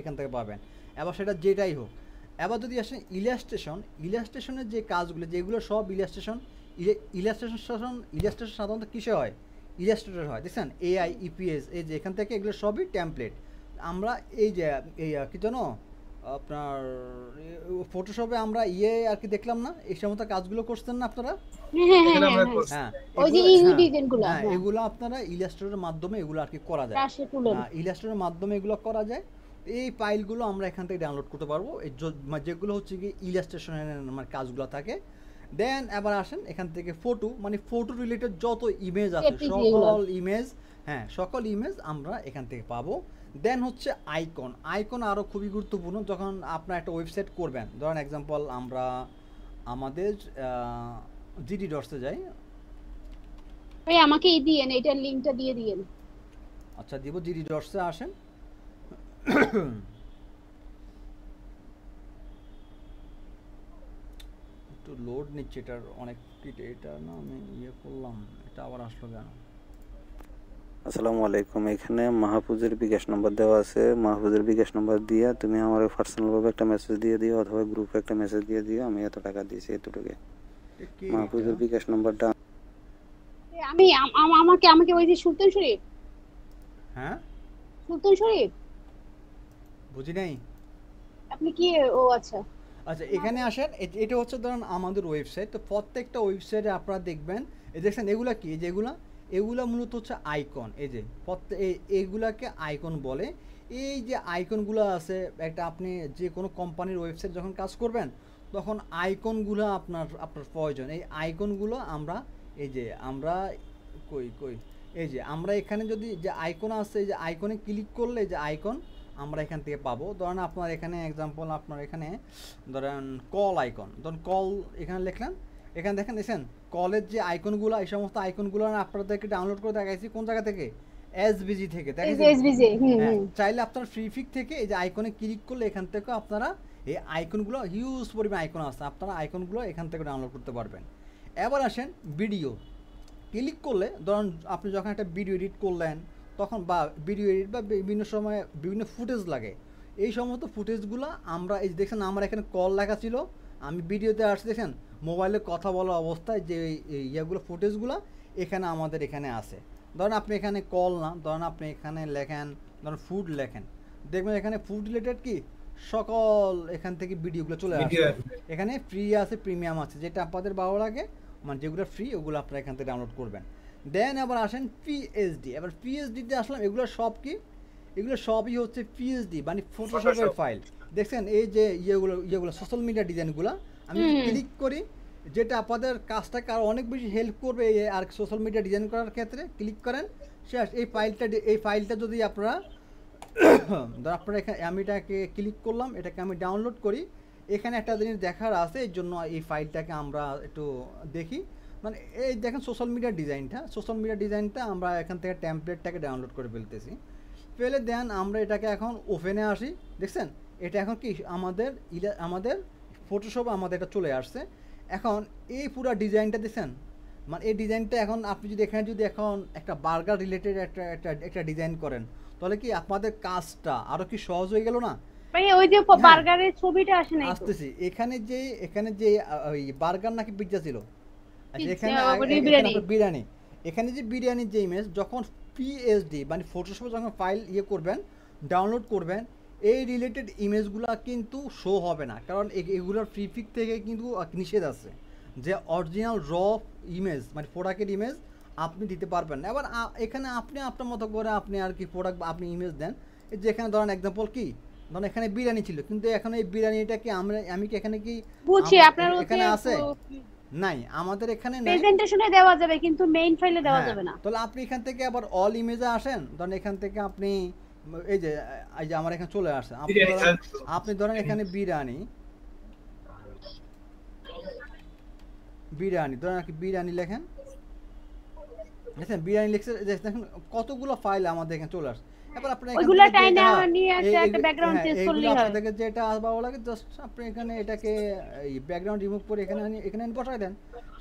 এখান থেকে পাবেন। এবার সেটা যেটাই হোক। এবার যদি আসেন ইলাস্ট্রেশনের যে কাজগুলো যেগুলো সব ইলাস্ট্রেশন সাধারণত কিসে হয়? ইলাস্ট্রেটর হয়। দেখছেন এআই, ইপিএস, এই যে এখান থেকে এগুলো সবই টেমপ্লেট। আমরা এই যে কি জানো আপনার ফটোশপে আমরা আর কি দেখলাম না, এই সমস্ত কাজগুলো করছেন না আপনারা? এগুলো আপনারা ইলাস্ট্রেটরের মাধ্যমে এগুলো আর কি করা যায়, ইলাস্ট্রেটরের মাধ্যমে এগুলো করা যায়। এই ফাইলগুলো আমরা এখান থেকে ডাউনলোড করতে পারবো, যেগুলো হচ্ছে কি ইলাস্ট্রেশনের মানে কাজগুলো থাকে। দেন এবার আসেন এখান থেকে ফটো রিলেটেড যত ইমেজ আছে সকল ইমেজ আমরা এখান থেকে পাবো। দেন হচ্ছে আইকন আরও খুবই গুরুত্বপূর্ণ। যখন আপনার একটা ওয়েবসাইট করবেন, ধরেন এক্সাম্পল আমরা আমাদের জিডি ডটসে যাই। আমাকে এটার লিংকটা দিয়ে দিয়েন। আচ্ছা দিব, জিডি ডটসে আসেন। একটু লোড নিচ্ছে, এটার অনেক এটা না আমি করলাম, এটা আবার আসলো কেন? আসসালামু আলাইকুম। এখানে মাহফুজের বিকাশ নম্বর দেওয়া আছে, মাহফুজের বিকাশ নম্বর দিয়ে তুমি আমার পার্সোনাল ভাবে একটা মেসেজ দিয়ে দিও অথবা গ্রুপে একটা মেসেজ দিয়ে দিও, আমি এত টাকা দিয়েছি এতটুকু। মাহফুজের বিকাশ নম্বরটা আমাকে ওই যে সুলতান শরীফ, সুলতান শরীফ বুঝি নাই আপনি কি? ও আচ্ছা এখানে আসেন। এটা হচ্ছে ধরেন আমাদের ওয়েবসাইট। তো প্রত্যেকটা ওয়েবসাইটে আপনারা দেখবেন দেখছেন এগুলা কি, এগুলা মূলত হচ্ছে আইকন। এই যে এইগুলাকে আইকন বলে। এই যে আইকনগুলো আছে, একটা আপনি যে কোনো কোম্পানির ওয়েবসাইট যখন কাজ করবেন তখন আইকনগুলো আপনার প্রয়োজন। এই আইকনগুলো আমরা এই যে আমরা এই যে আমরা এখানে যদি যে আইকন আছে, এই যে আইকনে ক্লিক করলে যে আইকন আমরা এখান থেকে পাবো। ধরেন আপনার এখানে এক্সাম্পল আপনার এখানে ধরেন কল আইকন, ধরেন কল এখানে লিখলেন, এখানে দেখেন কলের যে আইকনগুলো, এই সমস্ত আইকনগুলো আপনাদেরকে ডাউনলোড করে দেখাইছি কোন জায়গা থেকে? এসবিজি থেকে। চাইলে আপনার ফ্রি পিক থেকে এই যে আইকনে ক্লিক করলে এখান থেকে আপনারা এই আইকনগুলো হিউজ পরিমাণ আইকন আছে, আপনারা আইকনগুলো এখান থেকে ডাউনলোড করতে পারবেন। এবার আসেন ভিডিও ক্লিক করলে, ধরুন আপনি যখন একটা ভিডিও এডিট করলেন তখন বা ভিডিও এডিট বা বিভিন্ন সময় বিভিন্ন ফুটেজ লাগে, এই সমস্ত ফুটেজগুলো আমরা এই দেখছেন আমার এখানে কল লেখা ছিল, আমি ভিডিওতে আসছি দেখেন মোবাইলে কথা বলা অবস্থায় যে ইয়েগুলো ফুটেজগুলো এখানে আমাদের এখানে আছে। ধরেন আপনি এখানে কল না, ধরেন আপনি এখানে লেখেন ধরেন ফুড লেখেন, দেখবেন এখানে ফুড রিলেটেড কি সকল এখান থেকে ভিডিওগুলো চলে আসে। এখানে ফ্রি আছে, প্রিমিয়াম আছে, যেটা আপনাদের ভালো লাগে, মানে যেগুলো ফ্রি ওগুলো আপনারা এখান থেকে ডাউনলোড করবেন। দেন আবার আসেন পিএইচডি। এবার পিএইচডিতে আসলাম, এগুলো সব কি, এগুলো সবই হচ্ছে পিএইচডি মানে ফটোশপের ফাইল। দেখছেন এই যে ইয়েগুলো সোশ্যাল মিডিয়া ডিজাইনগুলো আমি ক্লিক করি, যেটা আপনাদের কাজটাকে আরও অনেক বেশি হেল্প করবে আর সোশ্যাল মিডিয়া ডিজাইন করার ক্ষেত্রে। ক্লিক করেন, শেষ। এই ফাইলটা যদি আপনারা এখানে আমি এটাকে ক্লিক করলাম, এটাকে আমি ডাউনলোড করি। এখানে একটা জিনিস দেখার আছে, এর জন্য এই ফাইলটাকে আমরা একটু দেখি। মানে এই দেখেন সোশ্যাল মিডিয়া ডিজাইনটা আমরা এখান থেকে টেমপ্লেটটাকে ডাউনলোড করে ফেলে দেন আমরা এটাকে এখন ওপেনে আসি। দেখছেন এটা এখন কি আমাদের ফটোশপে আমাদের এটা চলে আসছে। এখন এই পুরো ডিজাইনটা দেখছেন মানে এই ডিজাইনটা এখন আপনি যদি এখানে যদি এখন একটা বার্গার রিলেটেড একটা ডিজাইন করেন, তাহলে কি আপনাদের কাজটা আরো কি সহজ হয়ে গেল না? ভাই ওই যে বার্গারের ছবিটা আসে নাই তো। আসতেছি, এখানে যে ওই বার্গার নাকি পিৎজা ছিল, আচ্ছা এখানে বিরিয়ানি, এখানে যে বিরিয়ানির যে ইমেজ যখন পিএসডি মানে ফটোশপে যখন ফাইল করবেন, ডাউনলোড করবেন, এই রিলেটেড ইমেজগুলো কিন্তু শো হবে না, কারণ এগুলোর প্রিফিক থেকে কিন্তু নিষেধ আছে যে অরিজিনাল র ইমেজ মানে প্রোডাক্টের ইমেজ আপনি দিতে পারবেন না। এবার এখানে আপনি আপনার মতো করে আপনি আর কি প্রোডাক্ট আপনি ইমেজ দেন। যে এখানে ধরেন এক্সাম্পল কি, ধরেন এখানে বিরিয়ানি ছিল, কিন্তু এখন এই বিরিয়ানিটা কি আমি কি এখানে কি বুঝি আপনার এখানে আছে নাই, আমাদের এখানে নাই, প্রেজেন্টেশনে দেওয়া যাবে কিন্তু মেইন ফাইলে দেওয়া যাবে না। তাহলে আপনি এখান থেকে আবার অল ইমেজে আসেন, ধরেন এখান থেকে আপনি এই যে আমার এখানে চলে আসে, আপনি ধরেন এখানে বিরিয়ানি ধরেন আর কি বিরিয়ানি লেখেন, দেখেন বিরিয়ানি লিখছে, দেখেন কতগুলো ফাইল আমাদের এখানে চলে আসে। এবার আপনি ওইগুলো টাইনে নিয়ে আসে একটা ব্যাকগ্রাউন্ড চেঞ্জ করলেই হয়, আপনাদের যেটা ভালো লাগে জাস্ট আপনি এখানে এটাকে এই ব্যাকগ্রাউন্ড রিমুভ করে এখানে বসাই দেন,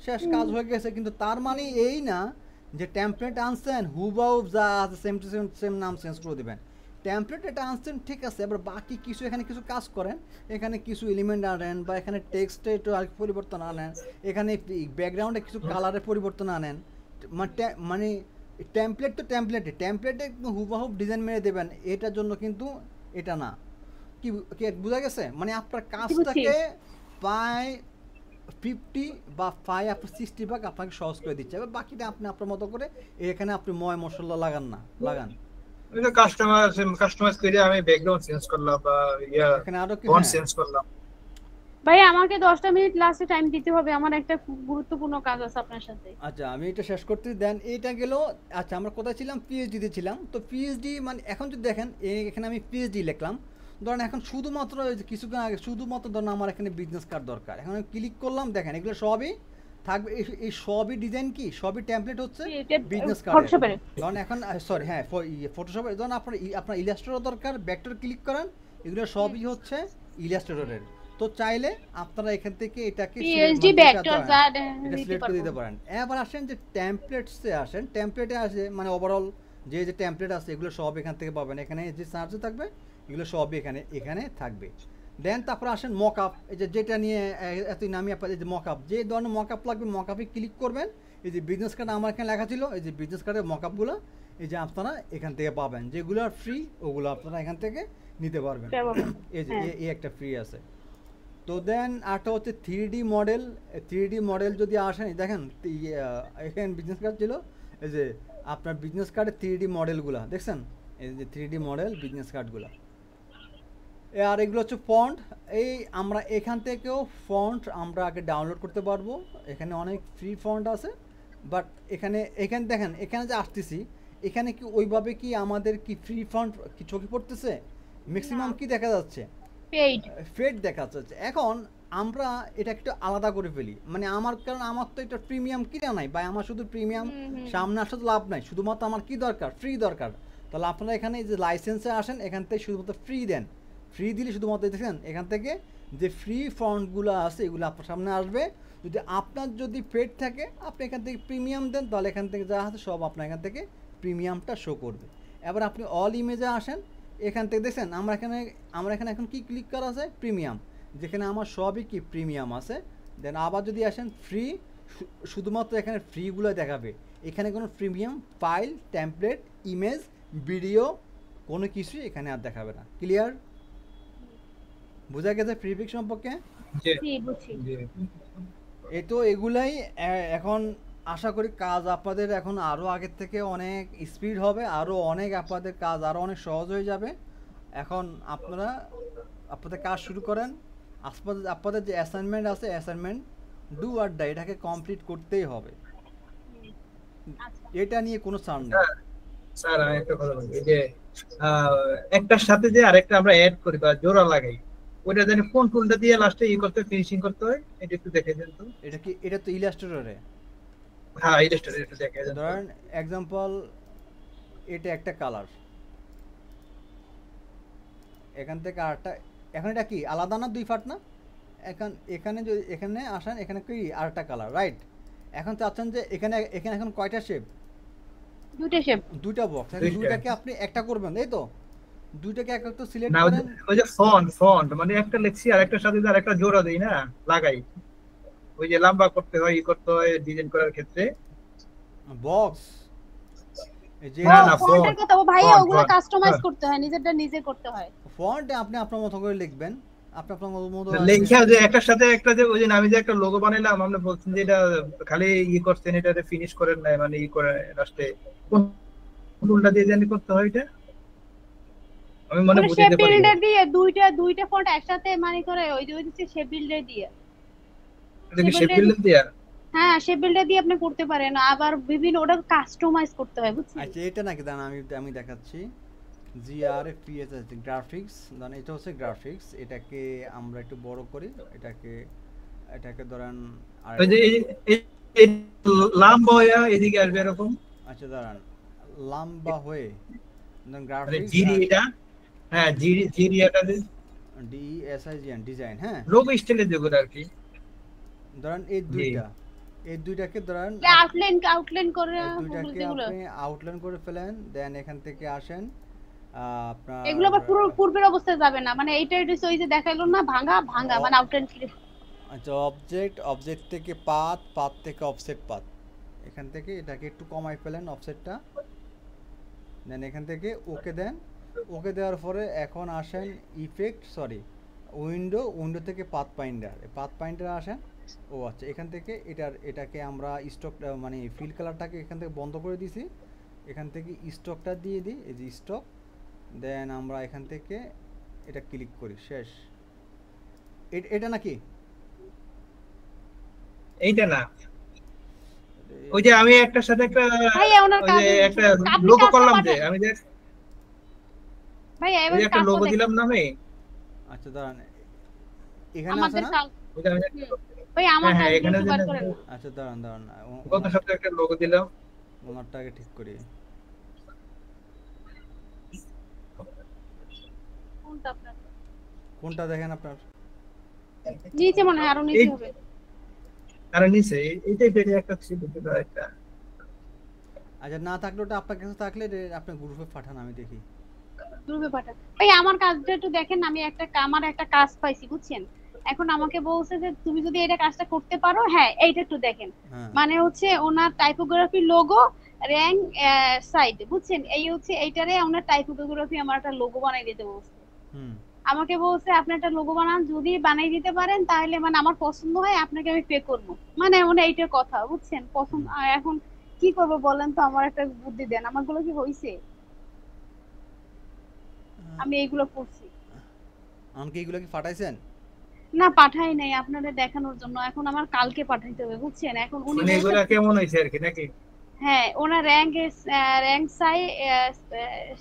শেষ কাজ হয়ে গেছে। কিন্তু তার মানে এই না যে টেমপ্লেট আনছেন হুবাহু যা আছে সেম টু সেম নাম চেঞ্জ করে দিবেন। টেমপ্লেট এটা আনছেন ঠিক আছে, এবার বাকি কিছু এখানে কিছু কাজ করেন, এখানে কিছু এলিমেন্ট আনেন বা এখানে টেক্সটে একটু আর পরিবর্তন আনেন, এখানে ব্যাকগ্রাউন্ডে কিছু কালারের পরিবর্তন আনেন, মানে টেমপ্লেটে হুবহু ডিজাইন মেরে দেবেন, এটার জন্য কিন্তু এটা না। কি বোঝা গেছে? মানে আপনার কাজটাকে প্রায় 50 বা 60 ভাগ আপনাকে সহজ করে দিচ্ছে। এবার বাকিটা আপনি আপনার মতো করে এখানে আপনি ময় মশলা লাগান। এটা কাস্টমাইজ করে আমি ব্যাকগ্রাউন্ড চেঞ্জ করলাম বা এখানে আরো কি ফন্ট চেঞ্জ করলাম। ভাই আমাকে 10টা মিনিট লাস্টে টাইম দিতে হবে, আমার একটা খুব গুরুত্বপূর্ণ কাজ আছে আপনার সাথে। আচ্ছা আমি এটা শেষ করতে দেন, এটা গেল। আচ্ছা আমরা কোথায় ছিলাম? পিএইচডি তে ছিলাম। তো পিএইচডি মানে এখন যদি দেখেন এখানে আমি পিএইচডি লিখলাম, ধরেন এখন শুধুমাত্র কিছুক্ষণ আগে শুধুমাত্র ধরেন আমার এখানে বিজনেস কার্ড দরকার, এখন আমি ক্লিক করলাম, দেখেন এগুলো সবই থাকবে, এই সবই ডিজাইন কি সবই টেমপ্লেট হচ্ছে বিজনেস কার্ড। ধরেন এখন সরি হ্যাঁ ফটোশপে ধরেন আপনার ইলাস্ট্রেটর দরকার, ভেক্টর ক্লিক করেন, এগুলো সবই হচ্ছে ইলাস্ট্রেটরের। তো চাইলে আপনারা এখান থেকে এটাকে পিএইচডি ভেক্টর সিলেক্ট করে দিতে পারেন। এবার আসেন যে টেমপ্লেটসে আসেন, টেমপ্লেটে আসে মানে ওভারঅল যে টেমপ্লেট আছে এগুলো সব এখান থেকে পাবেন, এখানে যে সার্চে থাকবে এগুলো সবই এখানে থাকবে। দেন তারপর আসেন মকআপ, এই যেটা নিয়ে এতই নামি আপনাদের যে মকআপ, যে ধরনের মকআপ লাগবে মকআপে ক্লিক করবেন। এই যে বিজনেস কার্ড আমার এখানে লেখা ছিল, এই যে বিজনেস কার্ডের মকআপগুলো এই যে আপনারা এখান থেকে পাবেন, যেগুলো ফ্রি ওগুলো আপনারা এখান থেকে নিতে পারবেন। এই যে এই একটা ফ্রি আছে। তো দেন আরটা হচ্ছে 3D মডেল। 3D মডেল যদি আসেন দেখেন এখানে বিজনেস কার্ড ছিল, এই যে আপনার বিজনেস কার্ডের 3D মডেলগুলো দেখছেন, এই যে 3D মডেল বিজনেস কার্ডগুলো। আর এগুলো হচ্ছে ফন্ট, এই আমরা এখান থেকেও ফন্ট আমরা আগে ডাউনলোড করতে পারবো, এখানে অনেক ফ্রি ফন্ট আছে। বাট এখানে দেখেন এখানে যে আসতেছি, এখানে কি ওইভাবে কি আমাদের কি ফ্রি ফন্ট কি চোখে পড়তেছে? ম্যাক্সিমাম কি দেখা যাচ্ছে? ফেড দেখা যাচ্ছে। এখন আমরা এটা একটু আলাদা করে ফেলি, মানে কারণ আমার তো এটা প্রিমিয়াম কিনা নাই বা আমার শুধু প্রিমিয়াম সামনে আসা তো লাভ নাই, শুধুমাত্র আমার কি দরকার? ফ্রি দরকার। তাহলে আপনারা এখানে যে লাইসেন্সে আসেন, এখান থেকে শুধুমাত্র ফ্রি দেন, ফ্রি দিলে শুধুমাত্র দেখেন এখান থেকে যে ফ্রি ফন্টগুলো আছে এগুলো আপনার সামনে আসবে। যদি আপনার যদি পেড থাকে আপনি এখান থেকে প্রিমিয়াম দেন, তাহলে এখান থেকে যা আছে সব আপনার এখান থেকে প্রিমিয়ামটা শো করবে। এবার আপনি অল ইমেজে আসেন, এখান থেকে দেখছেন আমরা এখানে এখন কি ক্লিক করা আছে? প্রিমিয়াম, যেখানে আমার সবই কি প্রিমিয়াম আছে। দেন আবার যদি আসেন ফ্রি, শুধুমাত্র এখানে ফ্রিগুলো দেখাবে, এখানে কোনো premium file, template, image, video কোনো কিছুই এখানে আর দেখাবে না। ক্লিয়ার? বোঝা গেছে প্রিফিক্স সম্পর্কে? এই তো এগুলাই। এখন আশা করি কাজ আপনাদের এখন আরও আগের থেকে অনেক স্পিড হবে, আরও অনেক আপনাদের কাজ আরও অনেক সহজ হয়ে যাবে। এখন আপনাদের কাজ শুরু করেন। আপনাদের যে অ্যাসাইনমেন্ট আছে, অ্যাসাইনমেন্ট ডু আর ডাই, এটাকে কমপ্লিট করতেই হবে, এটা নিয়ে কোনো ছাড় নেই। স্যার আমি একটা কথা বলি, যে একটার সাথে যে আরেকটা আমরা অ্যাড করি বা জোড়া লাগাই, ওটা জানি কোন টুলটা দিয়ে লাস্টে করতে ফিনিশিং করতে হয়, এটা একটু দেখে দেন তো। এটা তো ইলাস্ট্রেটরে। হ্যাঁ ইলাস্ট্রেটরে একটু দেখে দেন। ধরেন एग्जांपल এটা একটা কালার, এখান থেকে আরটা, এখন এটা কি আলাদা না, দুই পার্ট না? এখানে যদি এখানে আসেন, এখানে কি আরটা কালার, রাইট? এখন চাচ্ছেন যে এখানে এখন কয়টা শেপ? দুইটা শেপ, দুইটা বক্স। এখন দুইটাকে আপনি একটা করবেন, তাই তো? দুইটাকে এক একটা সিলেক্ট না করেন। ওই যে ফন্ট মানে একটা লেখছি আর একটা সাথে আর একটা জোড়া দেই না, লাগাই। ওই যে লম্বা করতে হয়, করতে হয় ডিজাইন করার ক্ষেত্রে বক্স এই যে না ফন্টের কথা ভাইয়া, ওগুলো কাস্টমাইজ করতে হয়, নিজেরটা নিজে করতে হয়। ফন্ট আপনি আপনার মতো করে লিখবেন, আপনি আপনার মতো লেখা যে একটার সাথে একটা, যে ওই যে আমি যে একটা লোগো বানাইলাম, আপনি বলছেন যে এটা খালি করছেন, এটাতে ফিনিশ করেন নাই, মানে করে লাস্টে কোন টুলটা দিয়ে জানি করতে হয় এটা, আমি মনে বুঝাইতে পারি। বিল্ডার দিয়ে দুইটা ফন্ট একসাথে মানে করে ওই যে শেপ বিল্ডার দিয়ে, শেপ বিল্ডার দিয়ে, হ্যাঁ শেপ বিল্ডার দিয়ে আপনি করতে পারেন। আবার বিভিন্ন ওটা কাস্টমাইজ করতে হয়, বুঝছেন? আচ্ছা এটা নাকি দাঁড়ান আমি দেখাচ্ছি। GRFPS আছে গ্রাফিক্স, দাঁড়ান এটা হচ্ছে গ্রাফিক্স। এটাকে আমরা একটু বড় করি, এটাকে ধরেন আর ওই যে এই লম্বা হয়ে এদিকে আসবে এরকম। আচ্ছা দাঁড়ান, লম্বা হয়ে দেন গ্রাফিক্স জিডি এটা, হ্যাঁ জিডি এটা DESIGN ডিজাইন, হ্যাঁ লোগো স্টাইলে দেব আর কি। ধরেন এই দুইটাকে ধরেন আউটলাইন করে দুইটাকে আপনি আউটলাইন করে ফেলেন। দেন এখান থেকে আসেন আপনার এগুলো আবার পুরো পূর্বের অবস্থায় যাবে না, মানে এইটা ওই যে দেখাইলো না ভাঙা মানে আউটলাইন কি। আচ্ছা অবজেক্ট থেকে পাথ থেকে অফসেট পাথ, এখান থেকে এটাকে একটু কমাই ফেলেন অফসেটটা। দেন এখান থেকে ওকে দেন। ওকে দেওয়ার পরে এখন আসেন উইন্ডো থেকে পাথ পাইন্ডার আসেন। ও আচ্ছা, এখান থেকে এটাকে আমরা স্টক মানে ফিল কালারটাকে এখান থেকে বন্ধ করে দিছি। এখান থেকে স্টকটা দিয়ে দিই, এই যে স্টক। দেন আমরা এখান থেকে এটা ক্লিক করি, শেষ। এটা নাকি এইটা না, ওই যে আমি একটার সাথে একটা একটা লোগো করলাম, যে আমি যে ভাইয়া এবার একটা লোগো দিলাম না আমি। আচ্ছা দাঁড়ান, এখানে আছে না ভাই আমার কাছে এখানে বার করেন। আচ্ছা দাঁড়ান গত সপ্তাহে একটা লোগো দিলাম, ওনারটাকে ঠিক করি। কোনটা দেখেন আপনার নিচে মনে হয়, আরো নিচে হবে, আরো নিচে এইটাই পেরে একটা ছিল একটা। আচ্ছা না থাকলে ওটা আপনার কাছে থাকলে আপনি গ্রুপে পাঠান, আমি দেখি গ্রুপে পাঠান। ভাই আমার কাজটা একটু দেখেন, আমি আমার একটা কাজ পাইছি, বুঝছেন? এখন আমাকে বলছে যে তুমি যদি এটা কাজটা করতে পারো, হ্যাঁ এইটা একটু দেখেন। মানে হচ্ছে ওনার টাইপোগ্রাফি লোগো র‍্যাঙ্ক সাইড, বুঝছেন? এই হচ্ছে এইটারে ওনার টাইপোগ্রাফি আমার একটা লোগো বানাই দিতে বলছে। আমাকে বলছে আপনি একটা লোগো বানান, যদি বানাই দিতে পারেন তাহলে মানে আমার পছন্দ হয় আপনাকে আমি পে করব। মানে এইটার কথা, বুঝছেন? পছন্দ। এখন কি করব বলেন তো, আমার একটা বুদ্ধি দেন। আমারগুলো কি হইছে? আমি এইগুলো করছি। আমাকে এইগুলো কি পাঠাইছেন? না পাঠাই নাই, আপনাদের দেখানোর জন্য। এখন আমার কালকে পাঠাইতে হবে, বুঝছেন? এখন উনি মানে এগুলো কেমন হইছে আর কি নাকি? হ্যাঁ, ওনার র‍্যাঙ্ক সাই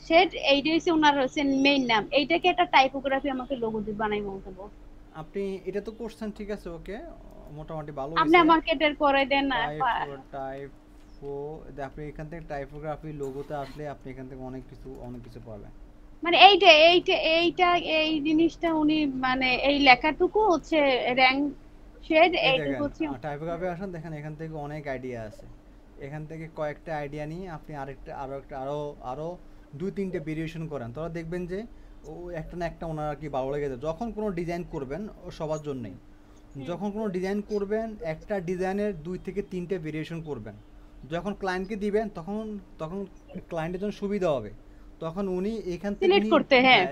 শেড এইটা হইছে ওনার হচ্ছে মেইন নাম। এইটাকে একটা টাইপোগ্রাফি আমাকে লোগো দিয়ে বানাই বলতে বলছে। আপনি এটা তো করছেন, ঠিক আছে, ওকে, মোটামুটি ভালো হইছে। আপনি আমাকে এটার করে দেন না। আপনি এখান থেকে টাইপোগ্রাফি লোগোতে আসলে আপনি এখান থেকে অনেক কিছু পাবেন। মানে এইটা এই জিনিসটা উনি মানে এই লেখাটুকু হচ্ছে র‍্যাঙ্ক শেড, এইটুকু হচ্ছে টাইপোগ্রাফি আসেন। দেখেন এখান থেকে অনেক আইডিয়া আছে। এখান থেকে কয়েকটা আইডিয়া নিয়ে আপনি আরো 2-3টে ভেরিয়েশন করেন, তাহলে দেখবেন যে ও একটা না একটা ওনার আর কি ভালো লেগে যায়। যখন কোনো ডিজাইন করবেন, ও সবার জন্যই, যখন কোনো ডিজাইন করবেন একটা ডিজাইনের 2 থেকে 3টে ভেরিয়েশন করবেন। যখন ক্লায়েন্টকে দিবেন তখন ক্লায়েন্টের জন্য সুবিধা হবে। তখন উনি এখান থেকে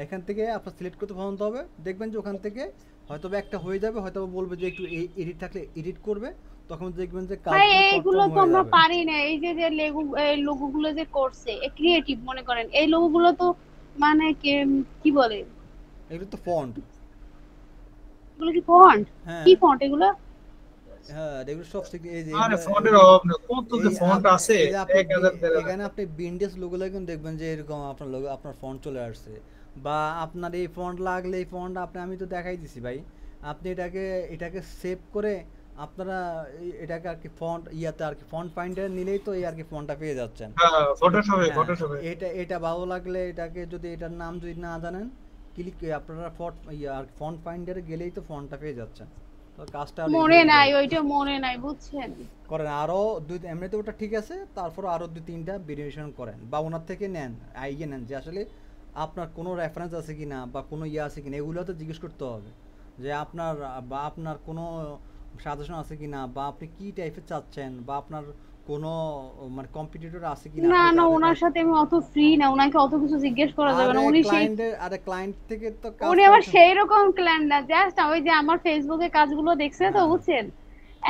এখান থেকে আপনার সিলেক্ট করতে পছন্দ হবে। দেখবেন যে ওখান থেকে হয়তো একটা হয়ে যাবে, হয়তো বলবে যে একটু এডিট থাকলে এডিট করবে। তখন দেখবেন যে ভাই এইগুলো তো আমরা পারি না। এই যে লোগোগুলো যে করছে, ক্রিয়েটিভ মনে করেন, এই লোগোগুলো তো মানে কি বলে, এগুলো তো ফন্ট। এগুলো কি ফন্ট? কি ফন্ট এগুলো? হ্যাঁ, এগুলো সব এই যে আরে ফন্টের অভাব না, কত যে ফন্ট আছে 1000 এখানে আপনি বিন্ডেস লোগো লাগবেন, দেখবেন যে এরকম আপনার লোগো, আপনার ফন্ট চলে আসছে। বা আপনার এই ফন্ট লাগলে এই ফন্ট আমি তো দেখাই দিছি ভাই। আপনি এটাকে সেভ করে আপনারা এটাকে আর কি ফন্ট আর কি ফন্ট ফাইন্ডার নিলেই তো এই আর কি ফন্টটা পেয়ে যাচ্ছেন। হ্যাঁ, ফটোশপে এটা ভালো লাগলে এটাকে যদি এটার নাম যদি না জানেন, ক্লিক আপনারা ফন্ট ফাইন্ডারে গেলেই তো ফন্টটা পেয়ে যাচ্ছেন। তো তো কাজটা মনে নাই, ওইটা মনে নাই বুঝছেন। করেন আরো দুই, এমনিতে ওটা ঠিক আছে, তারপর আরো 2-3টা ভেরিয়েশন করেন বা ওনার থেকে নেন, আইডিয়া নেন যে আসলে আপনার কোনো রেফারেন্স আছে কিনা বা কোনো ইয়ে আছে কিনা, এগুলো তো জিজ্ঞেস করতে হবে যে আপনার বা আপনার কোনো সাজেশন আছে কিনা, বা আপনি কি টাইপের চাচ্ছেন, বা আপনার কোনো মানে কম্পিটিটর আছে কিনা। না না, ওনার সাথে আমি অত ফ্রি না, ওনাকে অত কিছু জিজ্ঞেস করা যাবে না। উনি সেই ক্লায়েন্ট থেকে তো কাজ, উনি আমার সেই রকম ক্লায়েন্ট না, জাস্ট ওই যে আমার ফেসবুকে কাজগুলো দেখছে তো বুঝছেন,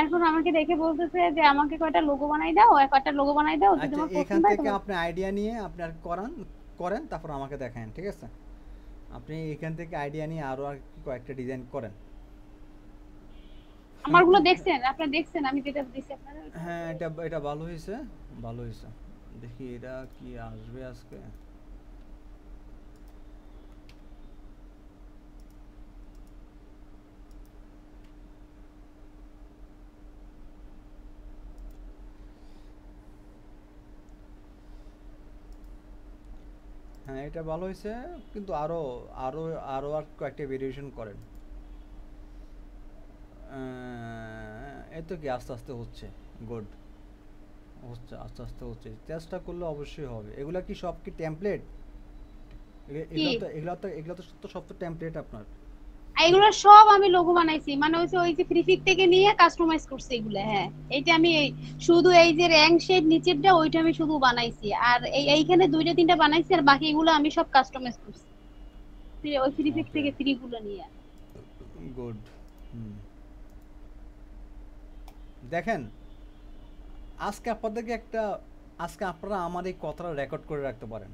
এখন আমাকে দেখে বলতেছে যে আমাকে কয়টা লোগো বানাই দাও, কয়টা লোগো বানাই দাও। যদি তোমার এখান থেকে আপনি আইডিয়া নিয়ে আপনি আর করেন তারপর আমাকে দেখান, ঠিক আছে? আপনি এখান থেকে আইডিয়া নিয়ে আরো আর কি কয়েকটা ডিজাইন করেন। আমারগুলো দেখছেন, আপনি দেখছেন আমি যেটা দিছি আপনাদের? হ্যাঁ, এটা ভালো হয়েছে, ভালো হয়েছে। দেখি এটা কি আসবে আজকে। হ্যাঁ, এটা ভালো হয়েছে, কিন্তু আরো আরো আরো আর কয়েকটা ভেরিয়েশন করেন। এই তো কি আস্তে আস্তে হচ্ছে, গুড হচ্ছে, আস্তে আস্তে হচ্ছে, চেষ্টা করলে অবশ্যই হবে। এগুলা কি সব কি টেমপ্লেট? এগুলা তো সব তো টেমপ্লেট আপনার। এগুলো সব আমি লোগো বানাইছি, মানে ওই যে প্রিফিক থেকে নিয়ে কাস্টমাইজ করছি এগুলো। হ্যাঁ, এইটা আমি শুধু এই যে র‍্যাঙ্ক শেড নিচেরটা ওইটা আমি শুধু বানাইছি, আর এইখানে 2-3টা বানাইছি, আর বাকিগুলো আমি সব কাস্টমাইজ করছি ওই প্রিফিক থেকে 3 গুলো নিয়ে। গুড। দেখেন, আজকে আপনারা আমার এই কথাটা রেকর্ড করে রাখতে পারেন,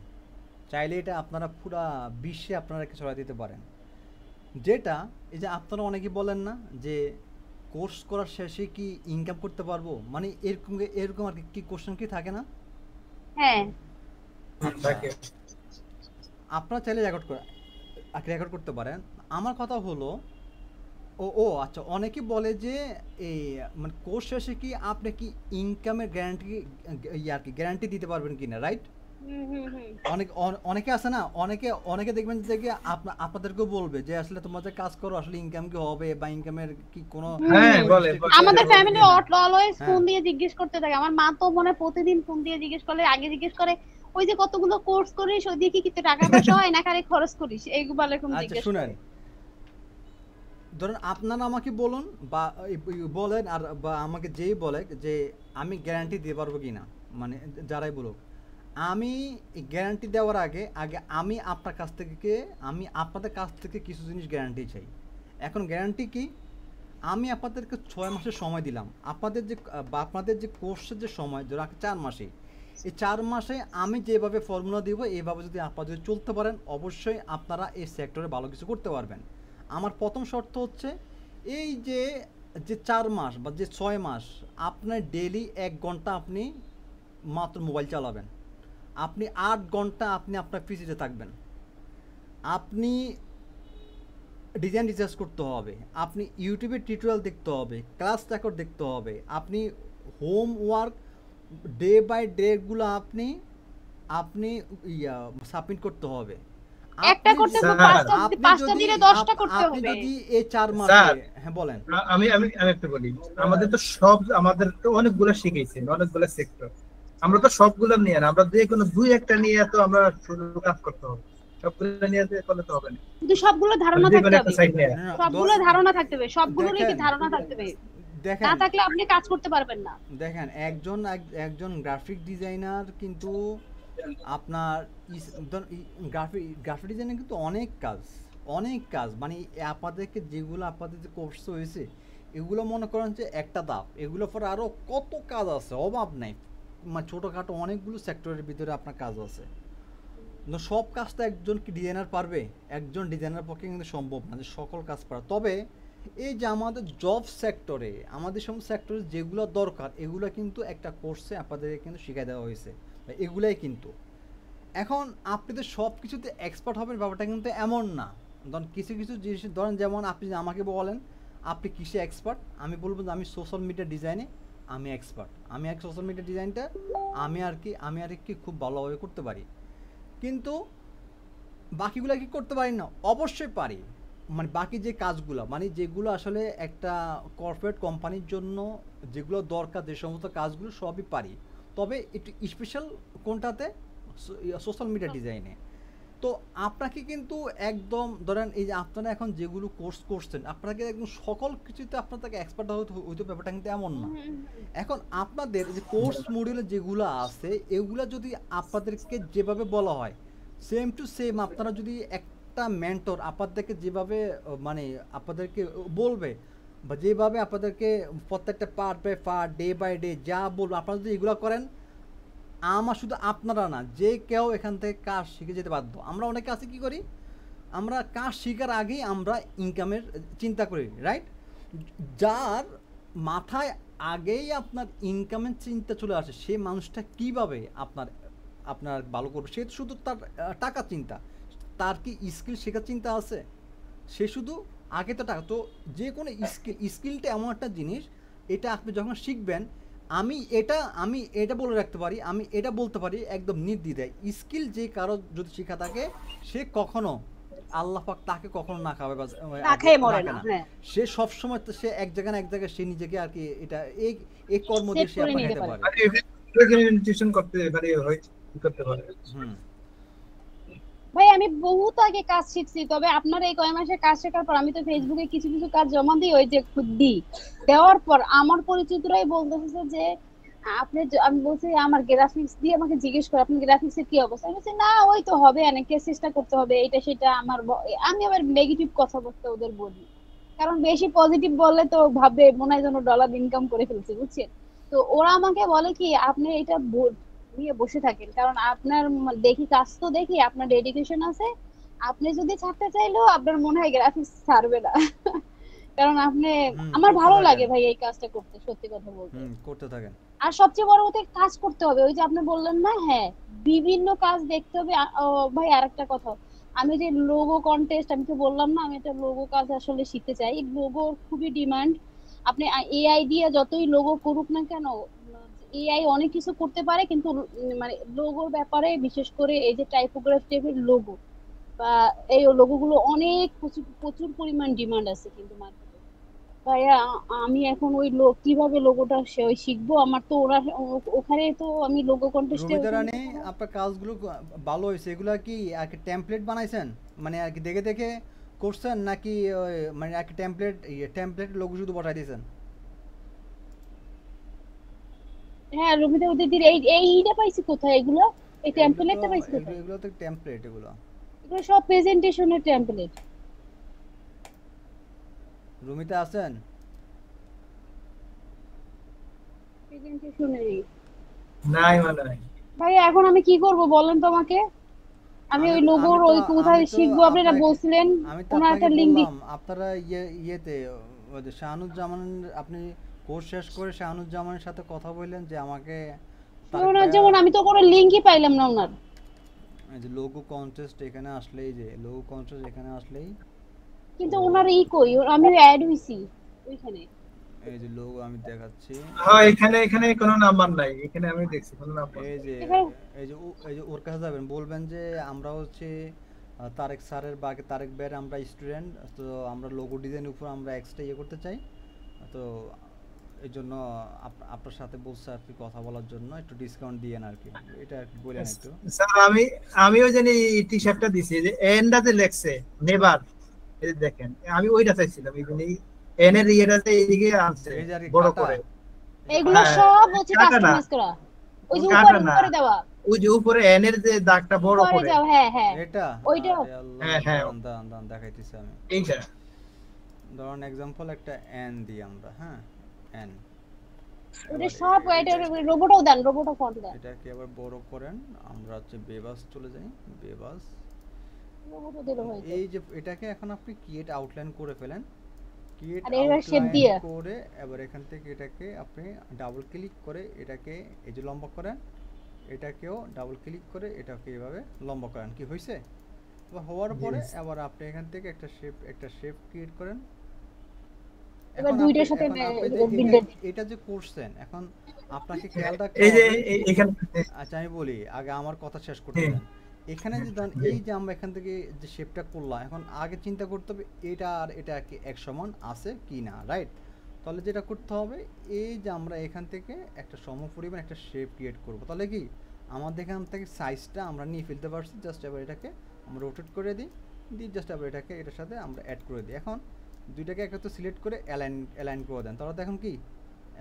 চাইলে এটা আপনারা পুরা বিশ্বে আপনারা ছড়াই দিতে পারেন। যেটা এই যে আপনারা অনেকে বলেন না যে কোর্স করার শেষে কি ইনকাম করতে পারবো, মানে এরকম আর কি কোশ্চেন কি থাকে না? হ্যাঁ, আপনারা চাইলে রেকর্ড করতে পারেন। আমার কথা হলো আচ্ছা, অনেকে বলে যে এই মানে কোর্স শেষে কি আপনি কি ইনকামের গ্যারান্টি দিতে পারবেন কিনা, রাইট? অনেকে আছে না, অনেকে দেখবেন যে আপনাদেরকেও বলবে যে আসলে তোমাদের কাজ করো, আসলে ইনকাম কি হবে বা ইনকামের কি কোনো। আমাদের ফ্যামিলি অলওয়েজ ফোন দিয়ে জিজ্ঞেস করতে থাকে। আমার মা তো মনে প্রতিদিন ফোন দিয়ে জিজ্ঞেস করে, আগে জিজ্ঞেস করে ওই যে কতগুলো কোর্স করিস, ওই দিয়ে কি কিছু টাকা পয়সা হয় না, খালি খরচ করিস, এইগুলো এরকম জিজ্ঞেস করে। শুনেন, ধরুন আপনারা আমাকে বলুন বা বলেন, আর বা আমাকে যেই বলে যে আমি গ্যারান্টি দিতে পারবো কিনা, মানে যারাই বলুক, আমি গ্যারান্টি দেওয়ার আগে আমি আপনাদের কাছ থেকে কিছু জিনিস গ্যারান্টি চাই। এখন গ্যারান্টি কি? আমি আপনাদেরকে 6 মাসের সময় দিলাম। আপনাদের যে কোর্সের যে সময়, ধরুন 4 মাসে, এই 4 মাসে আমি যেভাবে ফর্মুলা দিব, এইভাবে যদি আপনারা যদি চলতে পারেন, অবশ্যই আপনারা এই সেক্টরে ভালো কিছু করতে পারবেন। আমার প্রথম শর্ত হচ্ছে এই যে 4 মাস বা যে 6 মাস আপনার ডেইলি 1 ঘন্টা আপনি মাত্র মোবাইল চালাবেন, আপনি 8 ঘন্টা আপনি আপনার পিসিতে থাকবেন, আপনি ডিজাইন রিসার্চ করতে হবে, আপনি ইউটিউবে টিউটোরিয়াল দেখতে হবে, ক্লাস রেকর্ড দেখতে হবে, আপনি হোমওয়ার্ক ডে বাই ডেগুলো আপনি সাবমিট করতে হবে। একটা করতে হবে 5টা দিনে 10টা করতে হবে। আপনি যদি এই 4 মাসে, হ্যাঁ বলেন। আমি একটু বলি, আমাদের তো আমাদের তো অনেকগুলো শিখাইছে, অনেকগুলো সেক্টর, আমরা তো সবগুলো নিয়ে না, আমরা যে কোনো 2-1টা নিয়ে তো আমরা শুরু কাজ করতে হবে, সবগুলো নিয়ে করলে তো হবে না। কিন্তু সবগুলো ধারণা থাকতে হবে, সবগুলো ধারণা থাকতে হবে, সবগুলোরই কি ধারণা থাকতে হবে, না থাকলে আপনি কাজ করতে পারবেন না। দেখেন, একজন গ্রাফিক ডিজাইনার কিন্তু আপনার গ্রাফিক ডিজাইনার কিন্তু অনেক কাজ, মানে আপনাদেরকে যেগুলো আপনাদের যে কোর্স হয়েছে এগুলো মনে করেন যে একটা ধাপ, এগুলো পরে আরও কত কাজ আছে, অভাব নাই, মানে ছোটোখাটো অনেকগুলো সেক্টরের ভিতরে আপনার কাজ আছে। সব কাজ তো একজন কি ডিজাইনার পারবে? একজন ডিজাইনার পক্ষে কিন্তু সম্ভব না যে সকল কাজ পারা। তবে এই যে আমাদের জব সেক্টরে, আমাদের সব সেক্টরে যেগুলো দরকার, এগুলো কিন্তু একটা কোর্সে আপনাদেরকে কিন্তু শিখিয়ে দেওয়া হয়েছে, এগুলাই কিন্তু। এখন আপনি তো সব কিছুতে এক্সপার্ট হবেন ব্যাপারটা কিন্তু এমন না। ধরেন কিছু জিনিস, ধরেন যেমন আপনি আমাকে বলেন আপনি কিসে এক্সপার্ট, আমি বলবো যে আমি সোশ্যাল মিডিয়া ডিজাইনে আমি এক্সপার্ট, আমি সোশ্যাল মিডিয়া ডিজাইনটা আমি আর কি খুব ভালোভাবে করতে পারি, কিন্তু বাকিগুলো কি করতে পারি না? অবশ্যই পারি, মানে বাকি যে কাজগুলো মানে যেগুলো আসলে একটা কর্পোরেট কোম্পানির জন্য যেগুলো দরকার যে সমস্ত কাজগুলো সবই পারি, তবে একটু স্পেশাল কোনটাতে, সোশ্যাল মিডিয়া ডিজাইনে। তো আপনাকে কিন্তু একদম ধরেন এই যে আপনারা এখন যেগুলো কোর্স করছেন আপনাকে একদম সকল কিছুতে আপনাকে এক্সপার্ট হইতে ব্যাপারটা কিন্তু এমন না। এখন আপনাদের যে কোর্স মডিউলে যেগুলো আছে এগুলো যদি আপনাদেরকে যেভাবে বলা হয় সেম টু সেম আপনারা যদি একটা মেন্টর আপনাদেরকে যেভাবে মানে আপনাদেরকে বলবে বা যেভাবে আপনাদেরকে প্রত্যেকটা part by part day by day যা বলবো আপনারা যদি এগুলো করেন, আমার শুধু আপনারা না যে কেউ এখান থেকে কাজ শিখে যেতে বাধ্য। আমরা অনেকে আছে কি করি, আমরা কাজ শেখার আগেই আমরা ইনকামের চিন্তা করি, রাইট? যার মাথায় আগেই আপনার ইনকামের চিন্তা চলে আসে সে মানুষটা কিভাবে আপনার ভালো করবে, সে শুধু তার টাকা চিন্তা, তার কি স্কিল শেখার চিন্তা আছে? সে শুধু আগে তো টাকা। তো যে কোনো স্কিলটা এমন একটা জিনিস, এটা আপনি যখন শিখবেন, আমি এটা বলে রাখতে পারি, আমি এটা বলতে পারি একদম নির্দ্বিধায়, স্কিল যে কারো যদি শেখা থাকে সে কখনো আল্লাহ পাক তাকে কখনো না খাবে সে সবসময় সে এক জায়গায় সে নিজেকে আর কি এটা এই কর্ম দিয়ে সে আপনি নিতে পারে। ভাই আমি বহুত আগে কাজ শিখছি, তবে আপনার এই কয় মাসে কাজ শেখার পর আমি তো ফেসবুকে কিছু কিছু কাজ জমা দিই, ওই যে দেওয়ার পর আমার পরিচিতরাই বলতেছে যে আপনি, আমি বলছি আমার গ্রাফিক্স দিয়ে আমাকে জিজ্ঞেস করে আপনার গ্রাফিক্সের কি অবস্থা, আমি বলছি না ওই তো হবে, অনেক চেষ্টা করতে হবে এটা সেটা। আমি আবার নেগেটিভ কথাবার্তা ওদের বলি, কারণ বেশি পজিটিভ বললে তো ভাববে মনে হয় যেন ডলার ইনকাম করে ফেলছে, বুঝছেন? তো ওরা আমাকে বলে কি আপনি এটা নিয়ে বসে থাকেন, কারণ আপনার দেখি কাজ তো দেখি আপনার ডেডিকেশন আছে, আপনি যদি ছাড়তে চাইলেও আপনার মনে হয় গ্রাফিক্স ছাড়বে না। কারণ আপনি, আমার ভালো লাগে ভাই এই কাজটা করতে, সত্যি কথা বলতে করতে থাকেন। আর সবচেয়ে বড় কথা কাজ করতে হবে, ওই যে আপনি বললেন না, হ্যাঁ বিভিন্ন কাজ দেখতে হবে। ভাই আরেকটা কথা, আমি যে লোগো কন্টেস্ট, আমি তো বললাম না আমি একটা লোগো কাজ আসলে শিখতে চাই, লোগোর খুবই ডিমান্ড। আপনি এআই দিয়ে যতই লোগো করুক না কেন, এআই অনেক কিছু করতে পারে, কিন্তু মানে লোগোর ব্যাপারে বিশেষ করে এই যে টাইপোগ্রাফি টাইপের লোগো বা এই লোগোগুলো অনেক প্রচুর পরিমাণ ডিমান্ড আছে কিন্তু মার্কেটে। ভাইয়া আমি এখন ওই কিভাবে লোগোটা শিখবো, আমার তো ওখানে তো আমি লোগো কন্টেস্টে আপনার কাজগুলো ভালো হয়েছে, এগুলা কি আর কি টেমপ্লেট বানাইছেন মানে আর কি দেখে দেখে করছেন নাকি মানে আর কি টেমপ্লেট লোগো শুধু বসাই দিয়েছেন? হ্যাঁ রবিদা ওদের এইটা পাইছি কোথায়, এগুলো এই টেমপ্লেটটা পাইছি কোথায়? এগুলো তো টেমপ্লেট, এগুলো সব প্রেজেন্টেশনের টেমপ্লেট। রুমিতে আছেন? প্রেজেন্টেশনেরই নাই মানে ভাই এখন আমি কি করব বলেন তো আমাকে, আমি ওই লোগোর ওই কোথায় শিখবো আপনারা বলছিলেন, ওনার একটা লিংক দিই। আপনারা ইয়েতে ওই যে শাহানুজ্জামান, আপনি কোর্স শেষ করে শাহানুজ্জামানের সাথে কথা বললেন যে আমাকে যেমন আমি তো কোনো লিংকই পাইলাম না ওনার। এই যে লোগো কন্টেস্ট এখানে আসলেই, যে লোগো কন্টেস্ট এখানে আসলেই, কিন্তু ওনার কই, আমি অ্যাড হইছি ওইখানে। এই যে লোগো আমি দেখাচ্ছি, হ্যাঁ এখানে কোনো নাম্বার নাই, এখানে আমি দেখছি কোনো নাম্বার। এই যে ওর কাছে যাবেন, বলবেন যে আমরা হচ্ছে তারেক স্যারের বা তারেক ভাইয়ের আমরা স্টুডেন্ট, তো আমরা লোগো ডিজাইনের উপর আমরা এক্সট্রা করতে চাই, তো এই জন্য আপনার সাথে বলছে আর কি কথা বলার জন্য একটু ডিসকাউন্ট দিয়েন আর কি, এটা একটু বলেন একটু। স্যার আমিও জানি এই টি-শার্টটা দিছি যে এন্ডাতে লেখছে নেভার, এই দেখেন আমি ওইটা চাইছিলাম, এই জন্য এন এর ইয়েটাতে এইদিকে আছে বড় করে। এগুলো সব হচ্ছে কাস্টমাইজ করা, ওই যে উপরে দেওয়া, ওই যে উপরে এন এর যে দাগটা বড় করে, হ্যাঁ হ্যাঁ এটা ওইটা, হ্যাঁ হ্যাঁ দান দেখাইতেছি আমি। এইটা ধরুন एग्जांपल একটা এন দিই আমরা, হ্যাঁ এন, এটা সব এটা রোবটও দেন, রোবটও ফন্ট দেন, এটাকে আবার বড় করেন, আমরা হচ্ছে বেবাস চলে যাই, বেবাস রোবটও দিলে হয়। এই যে এটাকে এখন আপনি ক্রিয়েট আউটলাইন করে ফেলেন, ক্রিয়েট শেপ দিয়ে করে এবার এখান থেকে এটাকে আপনি ডাবল ক্লিক করে এটাকে এই যে লম্বা করেন, এটাকেও ডাবল ক্লিক করে এটাকে এইভাবে লম্বা করেন, কি হইছে? এবার হওয়ার পরে এবার আপনি এখান থেকে একটা শেপ ক্রিয়েট করেন। এবার দুইটার সাথে এটা যে করছেন এখন আপনাকে খেয়াল রাখতে এই যে হবে, এখানে আচ্ছা আমি বলি আগে আমার কথা শেষ করতে দেন। এখানে যে ধরুন এই যে আমরা এখান থেকে যে শেপটা করলাম, এখন আগে চিন্তা করতে হবে এটা আর এটা কি এক সমান আছে কি না, রাইট? তাহলে যেটা করতে হবে, এই যে আমরা এখান থেকে একটা সমপরিমাণ একটা শেপ ক্রিয়েট করব। তাহলে কি আমাদের এখান থেকে সাইজটা আমরা নিয়ে ফেলতে পারছি, জাস্ট এবার এটাকে আমরা রোটেট করে দিই, জাস্ট আবার এটাকে এটার সাথে আমরা অ্যাড করে দিই। এখন দুইটাকে একত্রে সিলেক্ট করে অ্যালাইন করে দেন, তাহলে এখন কি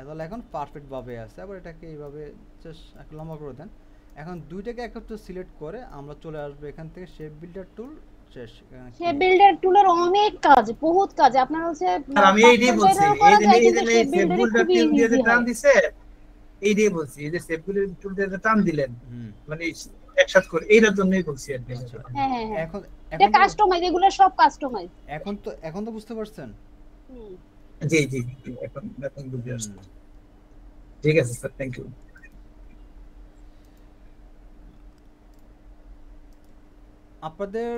তাহলে এখন পারফেক্টভাবে আছে। আবার এটাকে এইভাবে জাস্ট একটু লম্বা করে দেন। এখন দুইটাকে একত্রে সিলেক্ট করে আমরা চলে আসবো এখান থেকে শেপ বিল্ডার টুল, শেষ। শেপ বিল্ডার টুলের অনেক কাজ, বহুত কাজ। আপনার হচ্ছে আমি এইটাই বলছি, এই যে শেপ বিল্ডার টুল দিয়ে যে টান দিছে, এইটাই বলছি, এই যে শেপ বিল্ডার টুল দিয়ে যে টান দিলেন মানে একসাথে করে, এইটার জন্যই বলছি আর কি। হ্যাঁ হ্যাঁ, এখন এটা কাস্টমাইজ, এগুলো সব কাস্টমাইজ। এখন তো বুঝতে পারছেন? জি জি, এখন বুঝতে পারছি। ঠিক আছে স্যার, থ্যাংক ইউ। আপনাদের